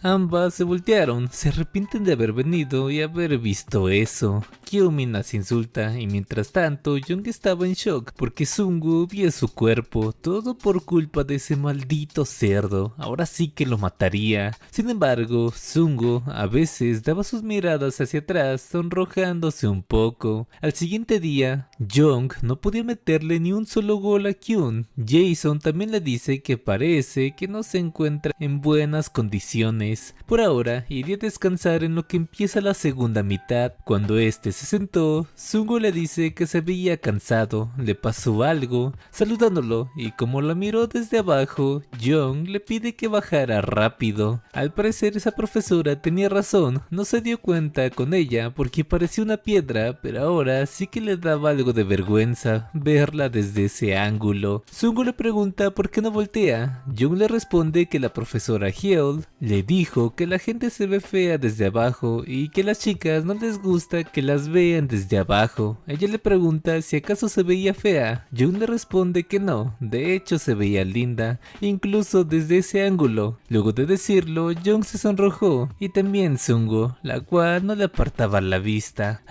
Ambas se voltearon, se arrepienten de haber venido y haber visto eso. Kyumin las insulta y mientras tanto Jung estaba en shock porque Sungo vio su cuerpo, todo por culpa de ese maldito cerdo, ahora sí que lo mataría. Sin embargo, Sungo a veces daba sus miradas hacia atrás sonrojándose un poco. Al siguiente día, Jung no podía meterle ni un solo gol a Kyun. Jason también le dice que parece que no se encuentra en buenas condiciones. Por ahora, iría a descansar en lo que empieza la segunda mitad. Cuando este se sentó, Sungo le dice que se veía cansado, le pasó algo, saludándolo, y como la miró desde abajo, Jung le pide que bajara rápido. Al parecer esa profesora tenía razón, no se dio cuenta con ella porque parecía una piedra, pero ahora sí que le daba algo de vergüenza verla desde ese ángulo. Sungo le pregunta por qué no voltea. Jung le responde que la profesora Hyul le dijo que la gente se ve fea desde abajo y que a las chicas no les gusta que las vean desde abajo. Ella le pregunta si acaso se veía fea. Jung le responde que no, de hecho se veía linda, incluso desde ese ángulo. Luego de decirlo, Jung se sonrojó y también Sungo, la cual no le apartaba la vista.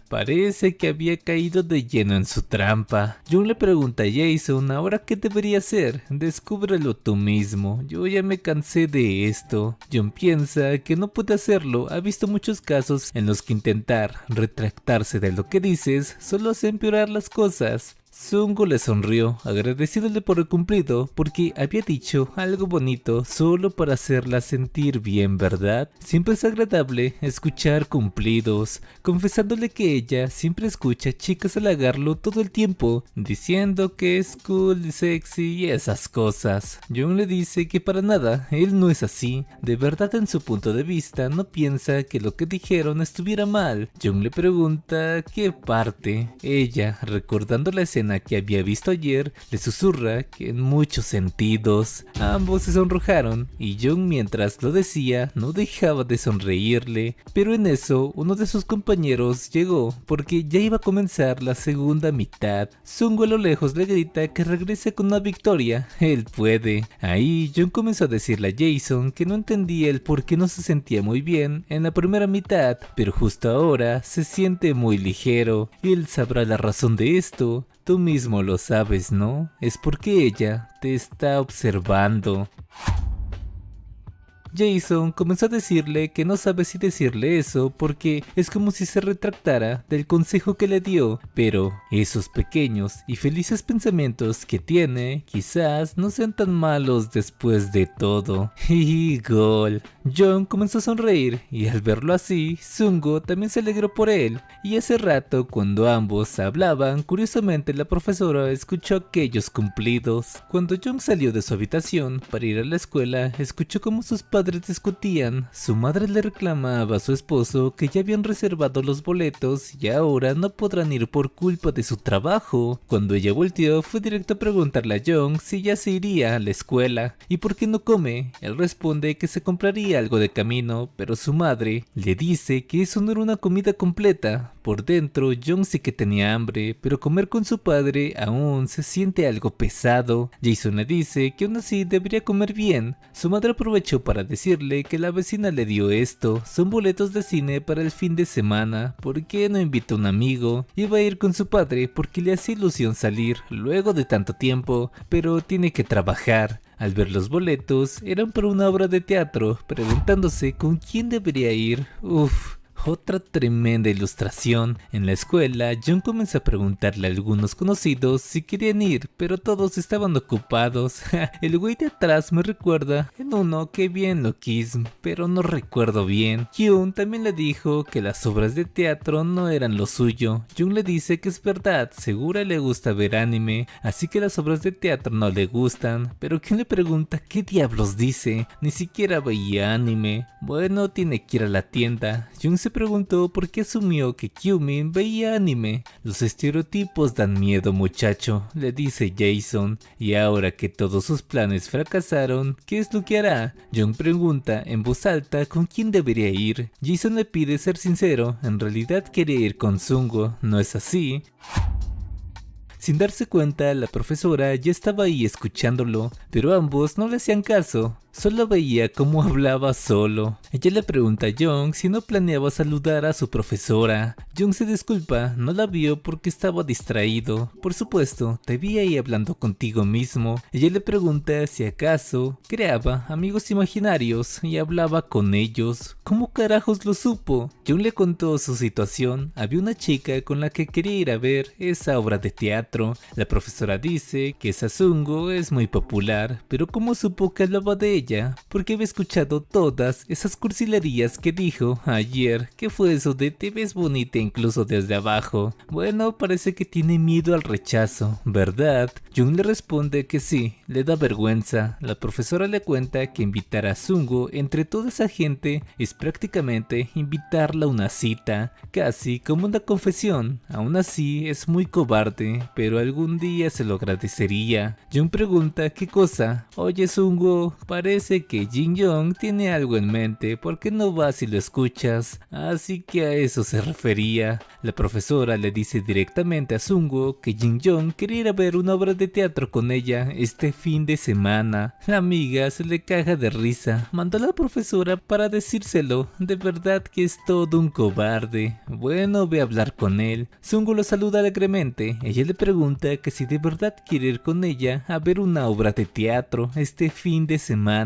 Parece que había caído de lleno en su trampa. Jung le pregunta a Jason ahora qué debería hacer. Descúbrelo tú mismo, yo ya me cansé de esto. Jung piensa que no puede hacerlo, ha visto muchos casos en los que intentar retractarse de lo que dices solo hace empeorar las cosas. Sungo le sonrió, agradeciéndole por el cumplido, porque había dicho algo bonito solo para hacerla sentir bien, ¿verdad? Siempre es agradable escuchar cumplidos, confesándole que ella siempre escucha a chicas halagarlo todo el tiempo, diciendo que es cool y sexy y esas cosas. Jung le dice que para nada, él no es así, de verdad en su punto de vista no piensa que lo que dijeron estuviera mal. Jung le pregunta qué parte. Ella, recordando la escena que había visto ayer, le susurra que en muchos sentidos. Ambos se sonrojaron y Jung mientras lo decía no dejaba de sonreírle, pero en eso uno de sus compañeros llegó porque ya iba a comenzar la segunda mitad. Sungo a lo lejos le grita que regrese con una victoria, él puede. Ahí Jung comenzó a decirle a Jason que no entendía el por qué no se sentía muy bien en la primera mitad, pero justo ahora se siente muy ligero. Él sabrá la razón de esto. Tú mismo lo sabes, ¿no? Es porque ella te está observando. Jason comenzó a decirle que no sabe si decirle eso porque es como si se retractara del consejo que le dio, pero esos pequeños y felices pensamientos que tiene quizás no sean tan malos después de todo. Y gol. Jung comenzó a sonreír y al verlo así, Sungo también se alegró por él, y hace rato cuando ambos hablaban, curiosamente la profesora escuchó aquellos cumplidos. Cuando Jung salió de su habitación para ir a la escuela, escuchó como sus padres padres discutían. Su madre le reclamaba a su esposo que ya habían reservado los boletos y ahora no podrán ir por culpa de su trabajo. Cuando ella volteó, fue directo a preguntarle a Jung si ya se iría a la escuela y por qué no come. Él responde que se compraría algo de camino, pero su madre le dice que eso no era una comida completa. Por dentro, Jung sí que tenía hambre, pero comer con su padre aún se siente algo pesado. Jason le dice que aún así debería comer bien. Su madre aprovechó para decirle que la vecina le dio esto, son boletos de cine para el fin de semana, ¿por qué no invita a un amigo? Iba a ir con su padre porque le hacía ilusión salir luego de tanto tiempo, pero tiene que trabajar. Al ver los boletos, eran para una obra de teatro, preguntándose con quién debería ir. Otra tremenda ilustración. En la escuela, John comenzó a preguntarle a algunos conocidos si querían ir, pero todos estaban ocupados. El güey de atrás me recuerda en uno que vi en Loquism, pero no recuerdo bien. Hyun también le dijo que las obras de teatro no eran lo suyo. Jung le dice que es verdad, segura le gusta ver anime, así que las obras de teatro no le gustan. Pero ¿quién le pregunta qué diablos dice? Ni siquiera veía anime. Bueno, tiene que ir a la tienda. Jung se preguntó por qué asumió que Kyumin veía anime. Los estereotipos dan miedo, muchacho, le dice Jason. Y ahora que todos sus planes fracasaron, ¿qué es lo que hará? Jung pregunta en voz alta con quién debería ir. Jason le pide ser sincero, en realidad quería ir con Sungo, ¿no es así? Sin darse cuenta, la profesora ya estaba ahí escuchándolo, pero ambos no le hacían caso. Solo veía cómo hablaba solo. Ella le pregunta a Jung si no planeaba saludar a su profesora. Jung se disculpa, no la vio porque estaba distraído. Por supuesto, te vi ahí hablando contigo mismo. Ella le pregunta si acaso creaba amigos imaginarios y hablaba con ellos. ¿Cómo carajos lo supo? Jung le contó su situación. Había una chica con la que quería ir a ver esa obra de teatro. La profesora dice que Sasungo es muy popular, pero ¿cómo supo que hablaba de ella? Porque había escuchado todas esas cursilerías que dijo ayer. ¿Qué fue eso de te ves bonita incluso desde abajo? Bueno, parece que tiene miedo al rechazo, ¿verdad? Jung le responde que sí, le da vergüenza. La profesora le cuenta que invitar a Sungo entre toda esa gente es prácticamente invitarla a una cita, casi como una confesión. Aún así es muy cobarde, pero algún día se lo agradecería. Jung pregunta qué cosa. Oye Sungo, parece que Jin Young tiene algo en mente, ¿por qué no vas y lo escuchas? Así que a eso se refería. La profesora le dice directamente a Sungo que Jin Young quería ir a ver una obra de teatro con ella este fin de semana. La amiga se le caga de risa, mandó a la profesora para decírselo, de verdad que es todo un cobarde. Bueno, ve a hablar con él. Sungo lo saluda alegremente, ella le pregunta que si de verdad quiere ir con ella a ver una obra de teatro este fin de semana.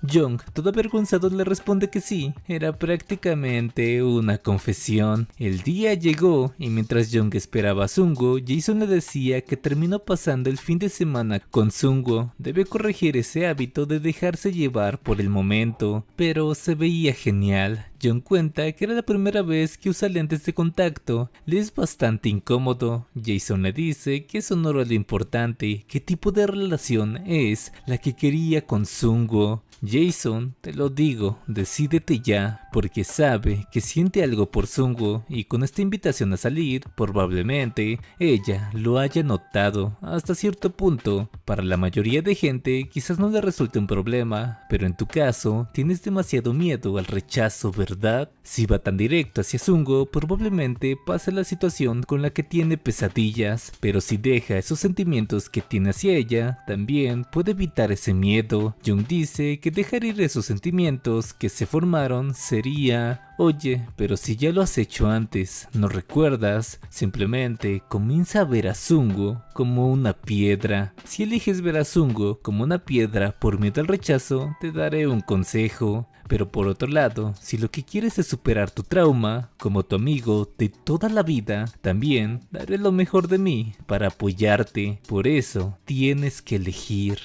Jung, todo avergonzado, le responde que sí, era prácticamente una confesión. El día llegó y mientras Jung esperaba a Sungo, Jason le decía que terminó pasando el fin de semana con Sungo. Debe corregir ese hábito de dejarse llevar por el momento, pero se veía genial. Jung cuenta que era la primera vez que usa lentes de contacto, le es bastante incómodo. Jason le dice que eso no era lo importante, qué tipo de relación es la que quería con Sungo. Jason, te lo digo, decídete ya, porque sabe que siente algo por Sungo y con esta invitación a salir, probablemente ella lo haya notado hasta cierto punto. Para la mayoría de gente quizás no le resulte un problema, pero en tu caso tienes demasiado miedo al rechazo, ¿verdad? Si va tan directo hacia Sungo, probablemente pase la situación con la que tiene pesadillas, pero si deja esos sentimientos que tiene hacia ella, también puede evitar ese miedo. Jung dice que dejar ir esos sentimientos que se formaron sería... Oye, pero si ya lo has hecho antes, ¿no recuerdas? Simplemente comienza a ver a Sungo como una piedra. Si eliges ver a Sungo como una piedra por miedo al rechazo, te daré un consejo. Pero por otro lado, si lo que quieres es superar tu trauma, como tu amigo de toda la vida, también daré lo mejor de mí para apoyarte. Por eso, tienes que elegir.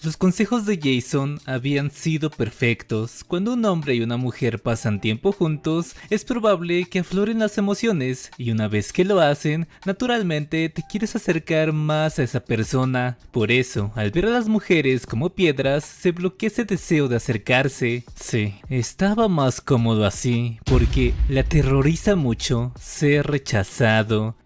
Los consejos de Jason habían sido perfectos. Cuando un hombre y una mujer pasan tiempo juntos, es probable que afloren las emociones, y una vez que lo hacen, naturalmente te quieres acercar más a esa persona. Por eso, al ver a las mujeres como piedras, se bloquea ese deseo de acercarse. Sí, estaba más cómodo así, porque le aterroriza mucho ser rechazado.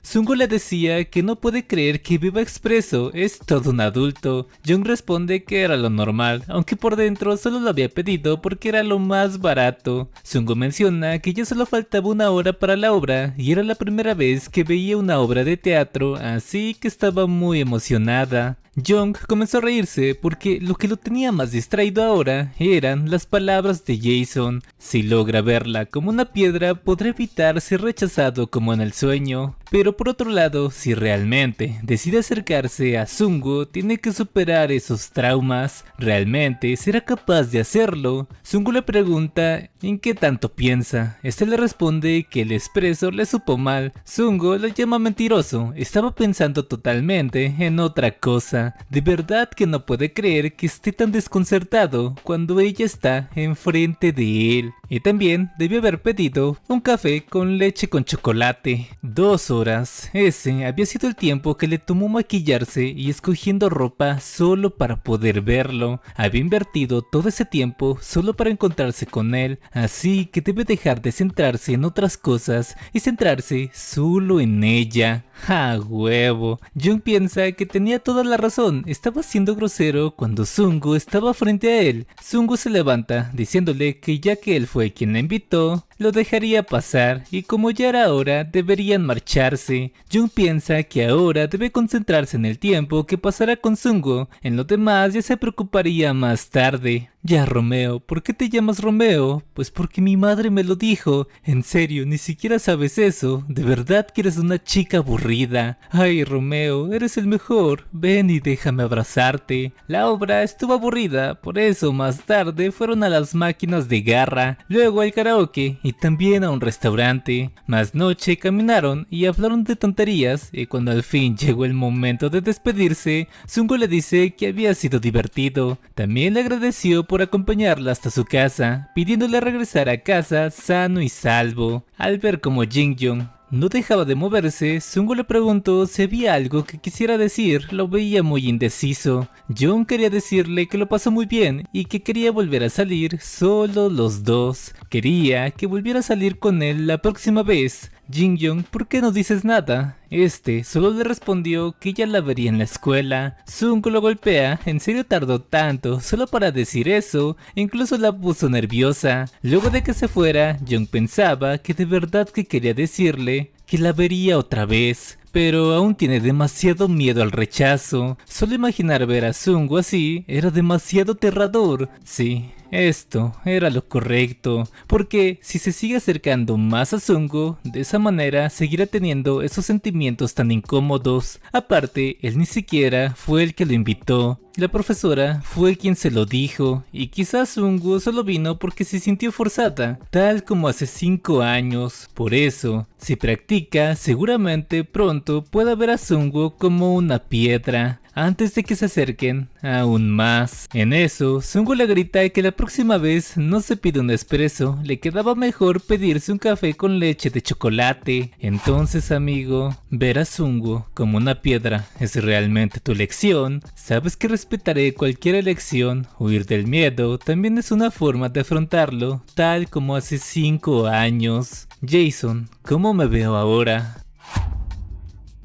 Sungo le decía que no puede creer que viva expreso, es todo un adulto. Jung responde que era lo normal, aunque por dentro solo lo había pedido porque era lo más barato. Sungo menciona que ya solo faltaba una hora para la obra y era la primera vez que veía una obra de teatro, así que estaba muy emocionada. Jung comenzó a reírse porque lo que lo tenía más distraído ahora eran las palabras de Jason. Si logra verla como una piedra, podrá evitar ser rechazado como en el sueño. Pero por otro lado, si realmente decide acercarse a Sungo, tiene que superar esos traumas. ¿Realmente será capaz de hacerlo? Sungo le pregunta en qué tanto piensa. Este le responde que el expreso le supo mal. Sungo lo llama mentiroso, estaba pensando totalmente en otra cosa. De verdad que no puede creer que esté tan desconcertado cuando ella está enfrente de él. Y también debió haber pedido un café con leche con chocolate. 2 horas. Ese había sido el tiempo que le tomó maquillarse y escogiendo ropa solo para poder verlo. Había invertido todo ese tiempo solo para encontrarse con él, así que debe dejar de centrarse en otras cosas y centrarse solo en ella. ¡Ja, huevo! Jung piensa que tenía toda la razón, estaba siendo grosero cuando Sungo estaba frente a él. Sungo se levanta diciéndole que ya que él fue quien la invitó, lo dejaría pasar y como ya era hora deberían marcharse. Jung piensa que ahora debe concentrarse en el tiempo que pasará con Sungo, en lo demás ya se preocuparía más tarde. Ya Romeo, ¿por qué te llamas Romeo? Pues porque mi madre me lo dijo. En serio, ni siquiera sabes eso. ¿De verdad que eres una chica aburrida? Ay Romeo, eres el mejor. Ven y déjame abrazarte. La obra estuvo aburrida, por eso más tarde fueron a las máquinas de garra, luego al karaoke y también a un restaurante. Más noche caminaron y hablaron de tonterías y cuando al fin llegó el momento de despedirse, Sungo le dice que había sido divertido. También le agradeció por acompañarla hasta su casa, pidiéndole regresar a casa sano y salvo. Al ver como Jin-young no dejaba de moverse, Sungo le preguntó si había algo que quisiera decir, lo veía muy indeciso. Jung quería decirle que lo pasó muy bien y que quería volver a salir solo los dos. Quería que volviera a salir con él la próxima vez. Jin-young, ¿por qué no dices nada? Este solo le respondió que ya la vería en la escuela. Sungo lo golpea, ¿en serio tardó tanto solo para decir eso? Incluso la puso nerviosa. Luego de que se fuera, Jung pensaba que de verdad que quería decirle que la vería otra vez, pero aún tiene demasiado miedo al rechazo. Solo imaginar ver a Sungo así era demasiado aterrador. Sí, esto era lo correcto, porque si se sigue acercando más a Sungo, de esa manera seguirá teniendo esos sentimientos tan incómodos. Aparte, él ni siquiera fue el que lo invitó. La profesora fue quien se lo dijo, y quizás Sungo solo vino porque se sintió forzada, tal como hace 5 años. Por eso, si practica, seguramente pronto pueda ver a Sungo como una piedra, antes de que se acerquen aún más. En eso, Sungo le grita que la próxima vez no se pide un espresso, le quedaba mejor pedirse un café con leche de chocolate. Entonces amigo, ver a Sungo como una piedra es realmente tu elección. Sabes que respetaré cualquier elección, huir del miedo también es una forma de afrontarlo, tal como hace 5 años. Jason, ¿cómo me veo ahora?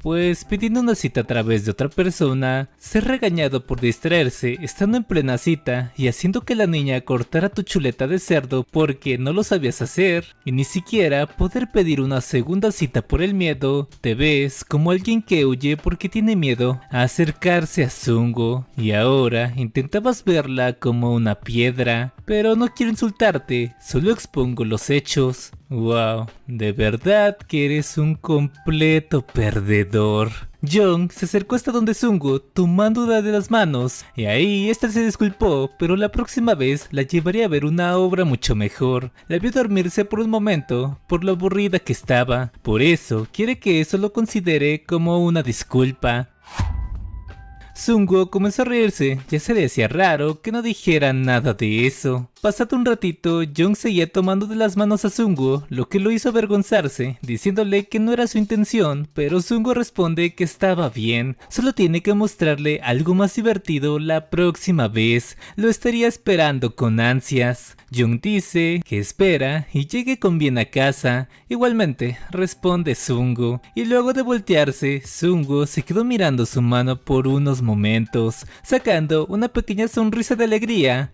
Pues pidiendo una cita a través de otra persona, ser regañado por distraerse estando en plena cita y haciendo que la niña cortara tu chuleta de cerdo porque no lo sabías hacer, y ni siquiera poder pedir una segunda cita por el miedo, te ves como alguien que huye porque tiene miedo a acercarse a Sungo, y ahora intentabas verla como una piedra, pero no quiero insultarte, solo expongo los hechos. Wow, de verdad que eres un completo perdedor. Jung se acercó hasta donde Sungo, tomándola de las manos, y ahí esta se disculpó, pero la próxima vez la llevaría a ver una obra mucho mejor. La vio dormirse por un momento, por lo aburrida que estaba, por eso quiere que eso lo considere como una disculpa. Sungo comenzó a reírse, ya se le hacía raro que no dijera nada de eso. Pasado un ratito, Jung seguía tomando de las manos a Sungo, lo que lo hizo avergonzarse, diciéndole que no era su intención, pero Sungo responde que estaba bien, solo tiene que mostrarle algo más divertido la próxima vez, lo estaría esperando con ansias. Jung dice que espera y llegue con bien a casa, igualmente responde Sungo, y luego de voltearse, Sungo se quedó mirando su mano por unos momentos, sacando una pequeña sonrisa de alegría.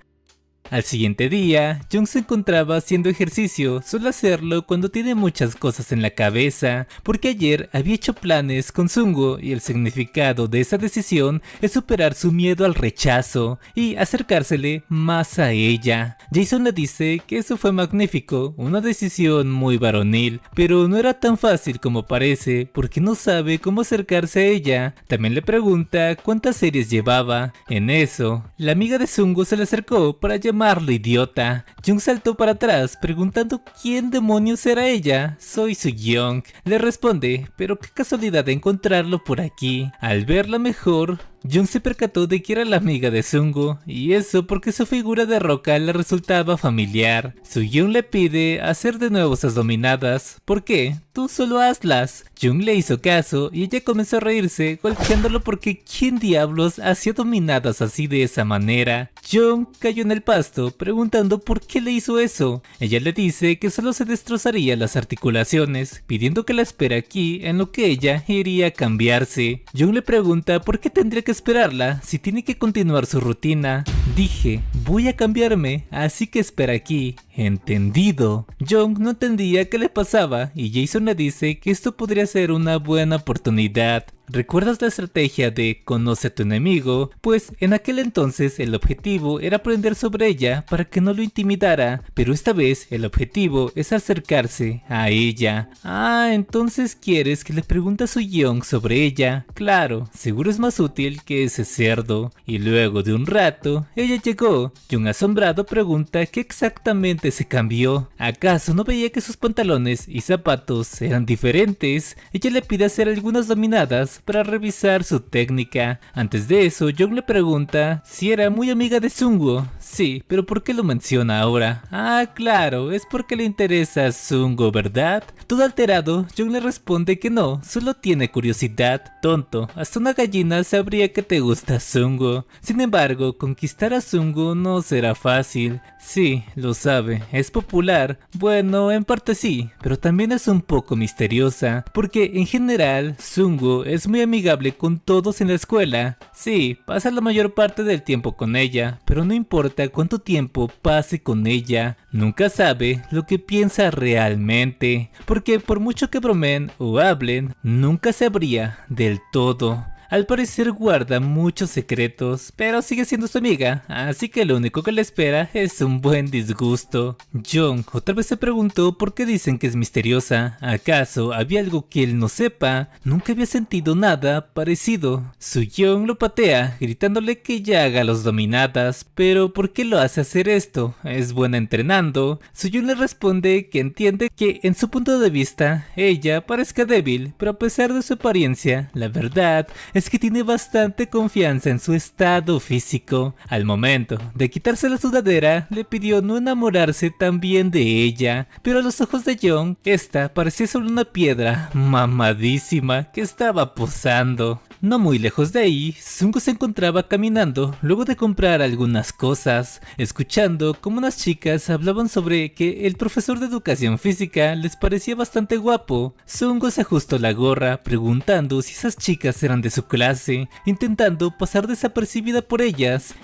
Al siguiente día, Jung se encontraba haciendo ejercicio, suele hacerlo cuando tiene muchas cosas en la cabeza, porque ayer había hecho planes con Sungo y el significado de esa decisión es superar su miedo al rechazo y acercársele más a ella. Jason le dice que eso fue magnífico, una decisión muy varonil, pero no era tan fácil como parece porque no sabe cómo acercarse a ella. También le pregunta cuántas series llevaba. En eso, la amiga de Sungo se le acercó para llamarlo idiota. Jung saltó para atrás preguntando quién demonios era ella. Soy Su-young, le responde, pero qué casualidad de encontrarlo por aquí. Al verla mejor, Jung se percató de que era la amiga de Sungo, y eso porque su figura de roca le resultaba familiar. Su-young le pide hacer de nuevo esas dominadas. ¿Por qué? Tú solo hazlas. Jung le hizo caso y ella comenzó a reírse, golpeándolo porque ¿quién diablos hacía dominadas así de esa manera? Jung cayó en el pasto preguntando por qué le hizo eso. Ella le dice que solo se destrozaría las articulaciones, pidiendo que la espere aquí en lo que ella iría a cambiarse. Jung le pregunta por qué tendría que esperarla si tiene que continuar su rutina. Dije, voy a cambiarme, así que espera aquí. Entendido. Jung no entendía qué le pasaba y Jason le dice que esto podría ser una buena oportunidad. ¿Recuerdas la estrategia de conoce a tu enemigo? Pues en aquel entonces el objetivo era aprender sobre ella para que no lo intimidara, pero esta vez el objetivo es acercarse a ella. Ah, entonces quieres que le pregunte a Su-young sobre ella. Claro, seguro es más útil que ese cerdo. Y luego de un rato, ella llegó. Jung asombrado pregunta qué exactamente se cambió. ¿Acaso no veía que sus pantalones y zapatos eran diferentes? Ella le pide hacer algunas dominadas para revisar su técnica. Antes de eso, Jung le pregunta si era muy amiga de Sungo. Sí, pero ¿por qué lo menciona ahora? Ah, claro, es porque le interesa a Sungo, ¿verdad? Todo alterado, Jung le responde que no, solo tiene curiosidad. Tonto, hasta una gallina sabría que te gusta Sungo. Sin embargo, conquistar a Sungo no será fácil. Sí, lo sabe, es popular. Bueno, en parte sí, pero también es un poco misteriosa, porque en general, Sungo es muy amigable con todos en la escuela. Sí, pasa la mayor parte del tiempo con ella, pero no importa cuánto tiempo pase con ella, nunca sabe lo que piensa realmente, porque por mucho que bromen o hablen, nunca sabría del todo. Al parecer guarda muchos secretos, pero sigue siendo su amiga, así que lo único que le espera es un buen disgusto. Jung otra vez se preguntó por qué dicen que es misteriosa. ¿Acaso había algo que él no sepa? Nunca había sentido nada parecido. Su-young lo patea, gritándole que ya haga los dominadas. Pero ¿por qué lo hace hacer esto? ¿Es buena entrenando? Su-young le responde que entiende que en su punto de vista, ella parezca débil, pero a pesar de su apariencia, la verdad es que tiene bastante confianza en su estado físico. Al momento de quitarse la sudadera, le pidió no enamorarse también de ella, pero a los ojos de Jung, esta parecía solo una piedra mamadísima que estaba posando. No muy lejos de ahí, Sungo se encontraba caminando luego de comprar algunas cosas, escuchando como unas chicas hablaban sobre que el profesor de educación física les parecía bastante guapo. Sungo se ajustó la gorra preguntando si esas chicas eran de su clase, intentando pasar desapercibida por ellas.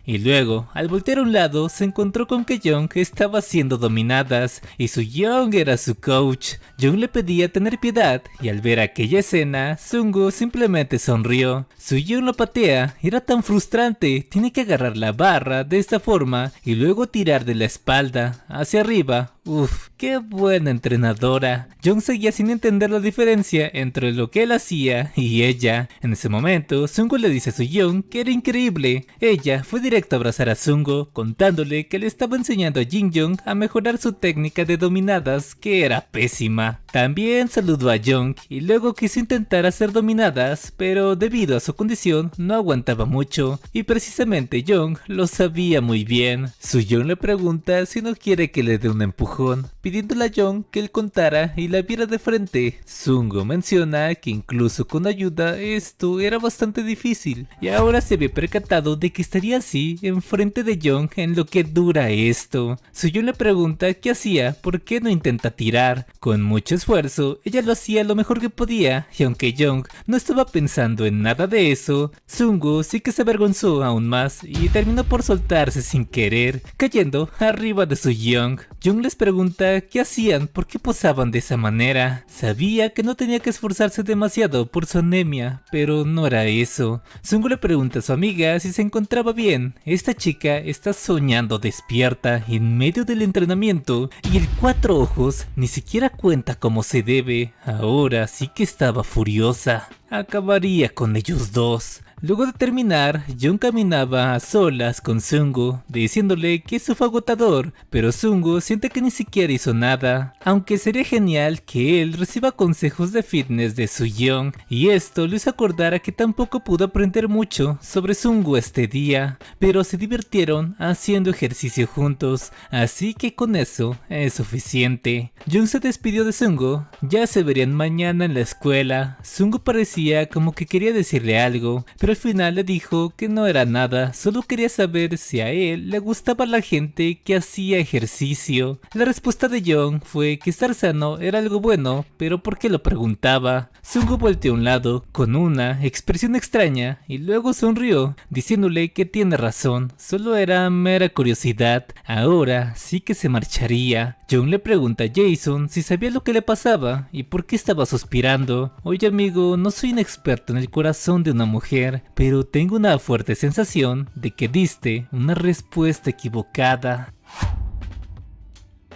Y luego, al voltear a un lado, se encontró con que Jung estaba siendo dominadas y Su-young era su coach. Jung le pedía tener piedad y al ver aquella escena, Sungo simplemente sonrió. Su-young lo patea, era tan frustrante, tiene que agarrar la barra de esta forma y luego tirar de la espalda hacia arriba. Uff, qué buena entrenadora. Jung seguía sin entender la diferencia entre lo que él hacía y ella. En ese momento, Sungo le dice a Su-young que era increíble. Ella fue directamente directo a abrazar a Sungo, contándole que le estaba enseñando a Jin Young a mejorar su técnica de dominadas, que era pésima. También saludó a Young y luego quiso intentar hacer dominadas, pero debido a su condición no aguantaba mucho, y precisamente Young lo sabía muy bien. Su Young le pregunta si no quiere que le dé un empujón, pidiéndole a Young que él contara y la viera de frente. Sungo menciona que incluso con ayuda esto era bastante difícil, y ahora se había percatado de que estaría así enfrente de Young en lo que dura esto. Su Young le pregunta qué hacía, por qué no intenta tirar. Con mucho esfuerzo, ella lo hacía lo mejor que podía, y aunque Young no estaba pensando en nada de eso, Sungo sí que se avergonzó aún más y terminó por soltarse sin querer, cayendo arriba de su Young. Young les pregunta qué hacían, por qué posaban de esa manera. Sabía que no tenía que esforzarse demasiado por su anemia, pero no era eso. Sungo le pregunta a su amiga si se encontraba bien. Esta chica está soñando despierta en medio del entrenamiento y el Cuatro Ojos ni siquiera cuenta como se debe. Ahora sí que estaba furiosa. Acabaría con ellos dos. Luego de terminar, Young caminaba a solas con Sungo, diciéndole que eso fue agotador, pero Sungo siente que ni siquiera hizo nada, aunque sería genial que él reciba consejos de fitness de su Young, y esto le hizo acordar a que tampoco pudo aprender mucho sobre Sungo este día, pero se divirtieron haciendo ejercicio juntos, así que con eso es suficiente. Young se despidió de Sungo, ya se verían mañana en la escuela. Sungo parecía como que quería decirle algo, pero al final le dijo que no era nada, solo quería saber si a él le gustaba la gente que hacía ejercicio. La respuesta de Young fue que estar sano era algo bueno, pero ¿por qué lo preguntaba? Sungo volteó a un lado con una expresión extraña y luego sonrió, diciéndole que tiene razón, solo era mera curiosidad. Ahora sí que se marcharía. Young le pregunta a Jason si sabía lo que le pasaba y por qué estaba suspirando. Oye amigo, no soy un experto en el corazón de una mujer, pero tengo una fuerte sensación de que diste una respuesta equivocada.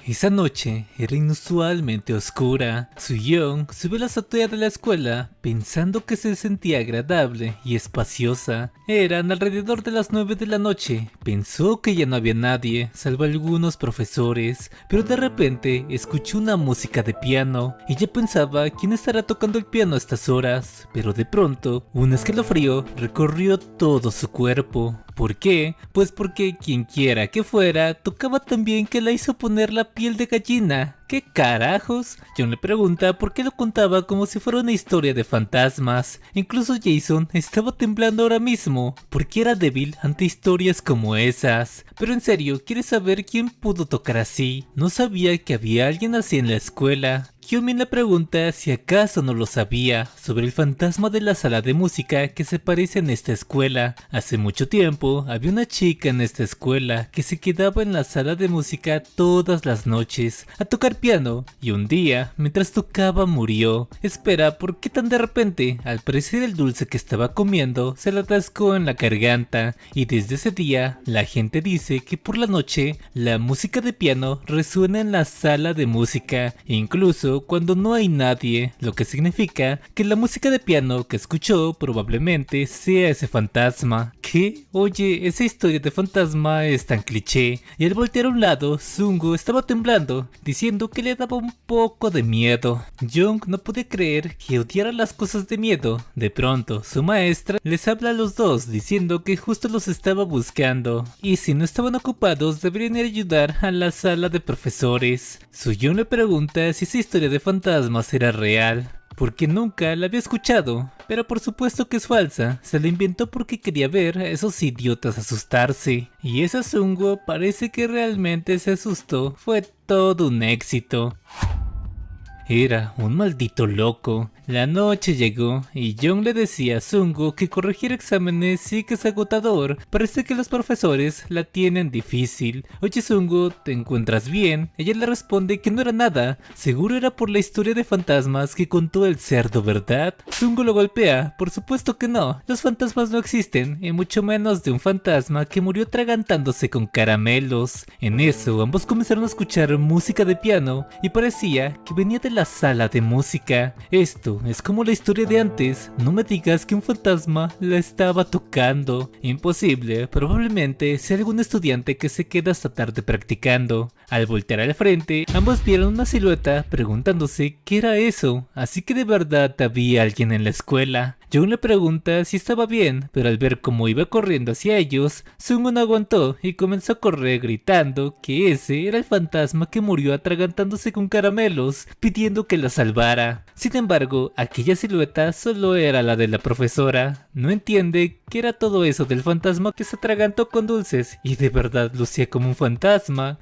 Esa noche era inusualmente oscura. Su-young subió a la azotea de la escuela pensando que se sentía agradable y espaciosa. Eran alrededor de las 9 de la noche. Pensó que ya no había nadie, salvo algunos profesores, pero de repente escuchó una música de piano. Ella pensaba quién estará tocando el piano a estas horas, pero de pronto un escalofrío recorrió todo su cuerpo. ¿Por qué? Pues porque quien quiera que fuera tocaba tan bien que la hizo poner la piel de gallina. ¿Qué carajos? John le pregunta por qué lo contaba como si fuera una historia de fantasmas. Incluso Jason estaba temblando ahora mismo, porque era débil ante historias como esas. Pero en serio, ¿quieres saber quién pudo tocar así? No sabía que había alguien así en la escuela. Kyomin le pregunta si acaso no lo sabía sobre el fantasma de la sala de música que se parece en esta escuela. Hace mucho tiempo había una chica en esta escuela que se quedaba en la sala de música todas las noches a tocar piano, y un día mientras tocaba murió. Espera, ¿por qué tan de repente? Al parecer el dulce que estaba comiendo se le atascó en la garganta, y desde ese día la gente dice que por la noche la música de piano resuena en la sala de música, incluso cuando no hay nadie, lo que significa que la música de piano que escuchó probablemente sea ese fantasma. ¿Qué? Oye, esa historia de fantasma es tan cliché. Y al voltear a un lado, Sungo estaba temblando, diciendo que le daba un poco de miedo. Young no podía creer que odiara las cosas de miedo. De pronto, su maestra les habla a los dos diciendo que justo los estaba buscando, y si no estaban ocupados deberían ir a ayudar a la sala de profesores. Young le pregunta si esa historia de fantasmas era real, porque nunca la había escuchado, pero por supuesto que es falsa. Se la inventó porque quería ver a esos idiotas asustarse, y esa Sungo parece que realmente se asustó. Fue todo un éxito. Era un maldito loco. La noche llegó y Young le decía a Sungo que corregir exámenes sí que es agotador. Parece que los profesores la tienen difícil. Oye Sungo, ¿te encuentras bien? Ella le responde que no era nada. Seguro era por la historia de fantasmas que contó el cerdo, ¿verdad? Sungo lo golpea. Por supuesto que no. Los fantasmas no existen, y mucho menos de un fantasma que murió atragantándose con caramelos. En eso ambos comenzaron a escuchar música de piano y parecía que venía de la la sala de música. Esto es como la historia de antes, no me digas que un fantasma la estaba tocando. Imposible, probablemente sea algún estudiante que se queda hasta tarde practicando. Al voltear al frente, ambos vieron una silueta preguntándose qué era eso, así que de verdad había alguien en la escuela. Jung le pregunta si estaba bien, pero al ver cómo iba corriendo hacia ellos, Sungo no aguantó y comenzó a correr gritando que ese era el fantasma que murió atragantándose con caramelos, pidiendo que la salvara. Sin embargo, aquella silueta solo era la de la profesora. No entiende qué era todo eso del fantasma que se atragantó con dulces y de verdad lucía como un fantasma.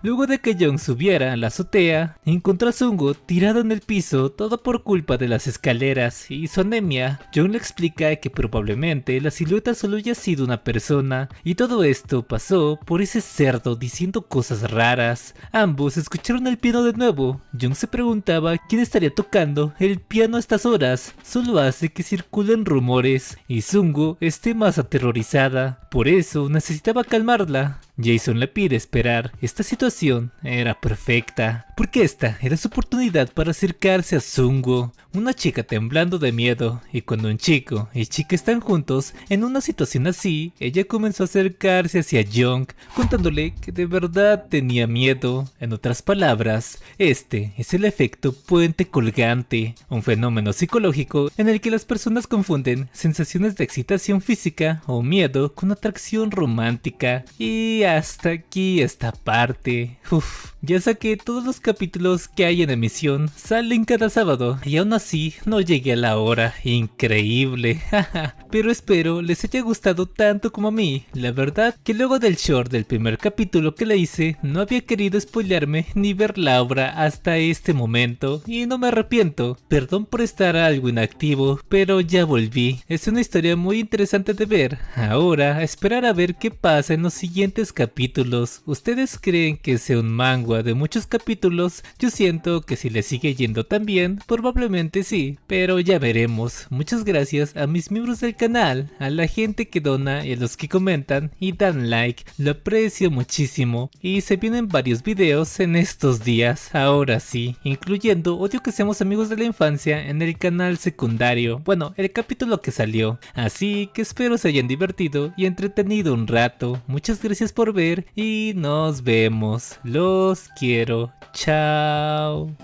Luego de que Jung subiera a la azotea, encontró a Sungo tirado en el piso, todo por culpa de las escaleras y su anemia. Jung le explica que probablemente la silueta solo haya sido una persona, y todo esto pasó por ese cerdo diciendo cosas raras. Ambos escucharon el piano de nuevo. Jung se preguntaba quién estaría tocando el piano a estas horas, solo hace que circulen rumores, y Sungo esté más aterrorizada. Por eso necesitaba calmarla. Jason le pide esperar. Esta situación era perfecta, porque esta era su oportunidad para acercarse a Sungo, una chica temblando de miedo, y cuando un chico y chica están juntos en una situación así, ella comenzó a acercarse hacia Jung, contándole que de verdad tenía miedo. En otras palabras, este es el efecto puente colgante, un fenómeno psicológico en el que las personas confunden sensaciones de excitación física o miedo con atracción romántica. Y hasta aquí esta parte. Ya saqué todos los capítulos que hay en emisión, salen cada sábado y aún así no llegué a la hora. Increíble. Pero espero les haya gustado tanto como a mí. La verdad que luego del short del primer capítulo que le hice, no había querido spoilearme ni ver la obra hasta este momento y no me arrepiento. Perdón por estar algo inactivo, pero ya volví. Es una historia muy interesante de ver. Ahora a esperar a ver qué pasa en los siguientes capítulos. ¿Ustedes creen que sea un manga de muchos capítulos? Yo siento que si le sigue yendo tan bien, probablemente sí, pero ya veremos. Muchas gracias a mis miembros del canal, a la gente que dona y a los que comentan y dan like, lo aprecio muchísimo. Y se vienen varios videos en estos días, ahora sí, incluyendo Odio que seamos amigos de la infancia en el canal secundario, bueno, el capítulo que salió. Así que espero se hayan divertido y entretenido un rato. Muchas gracias por ver y nos vemos. Los quiero. Chao.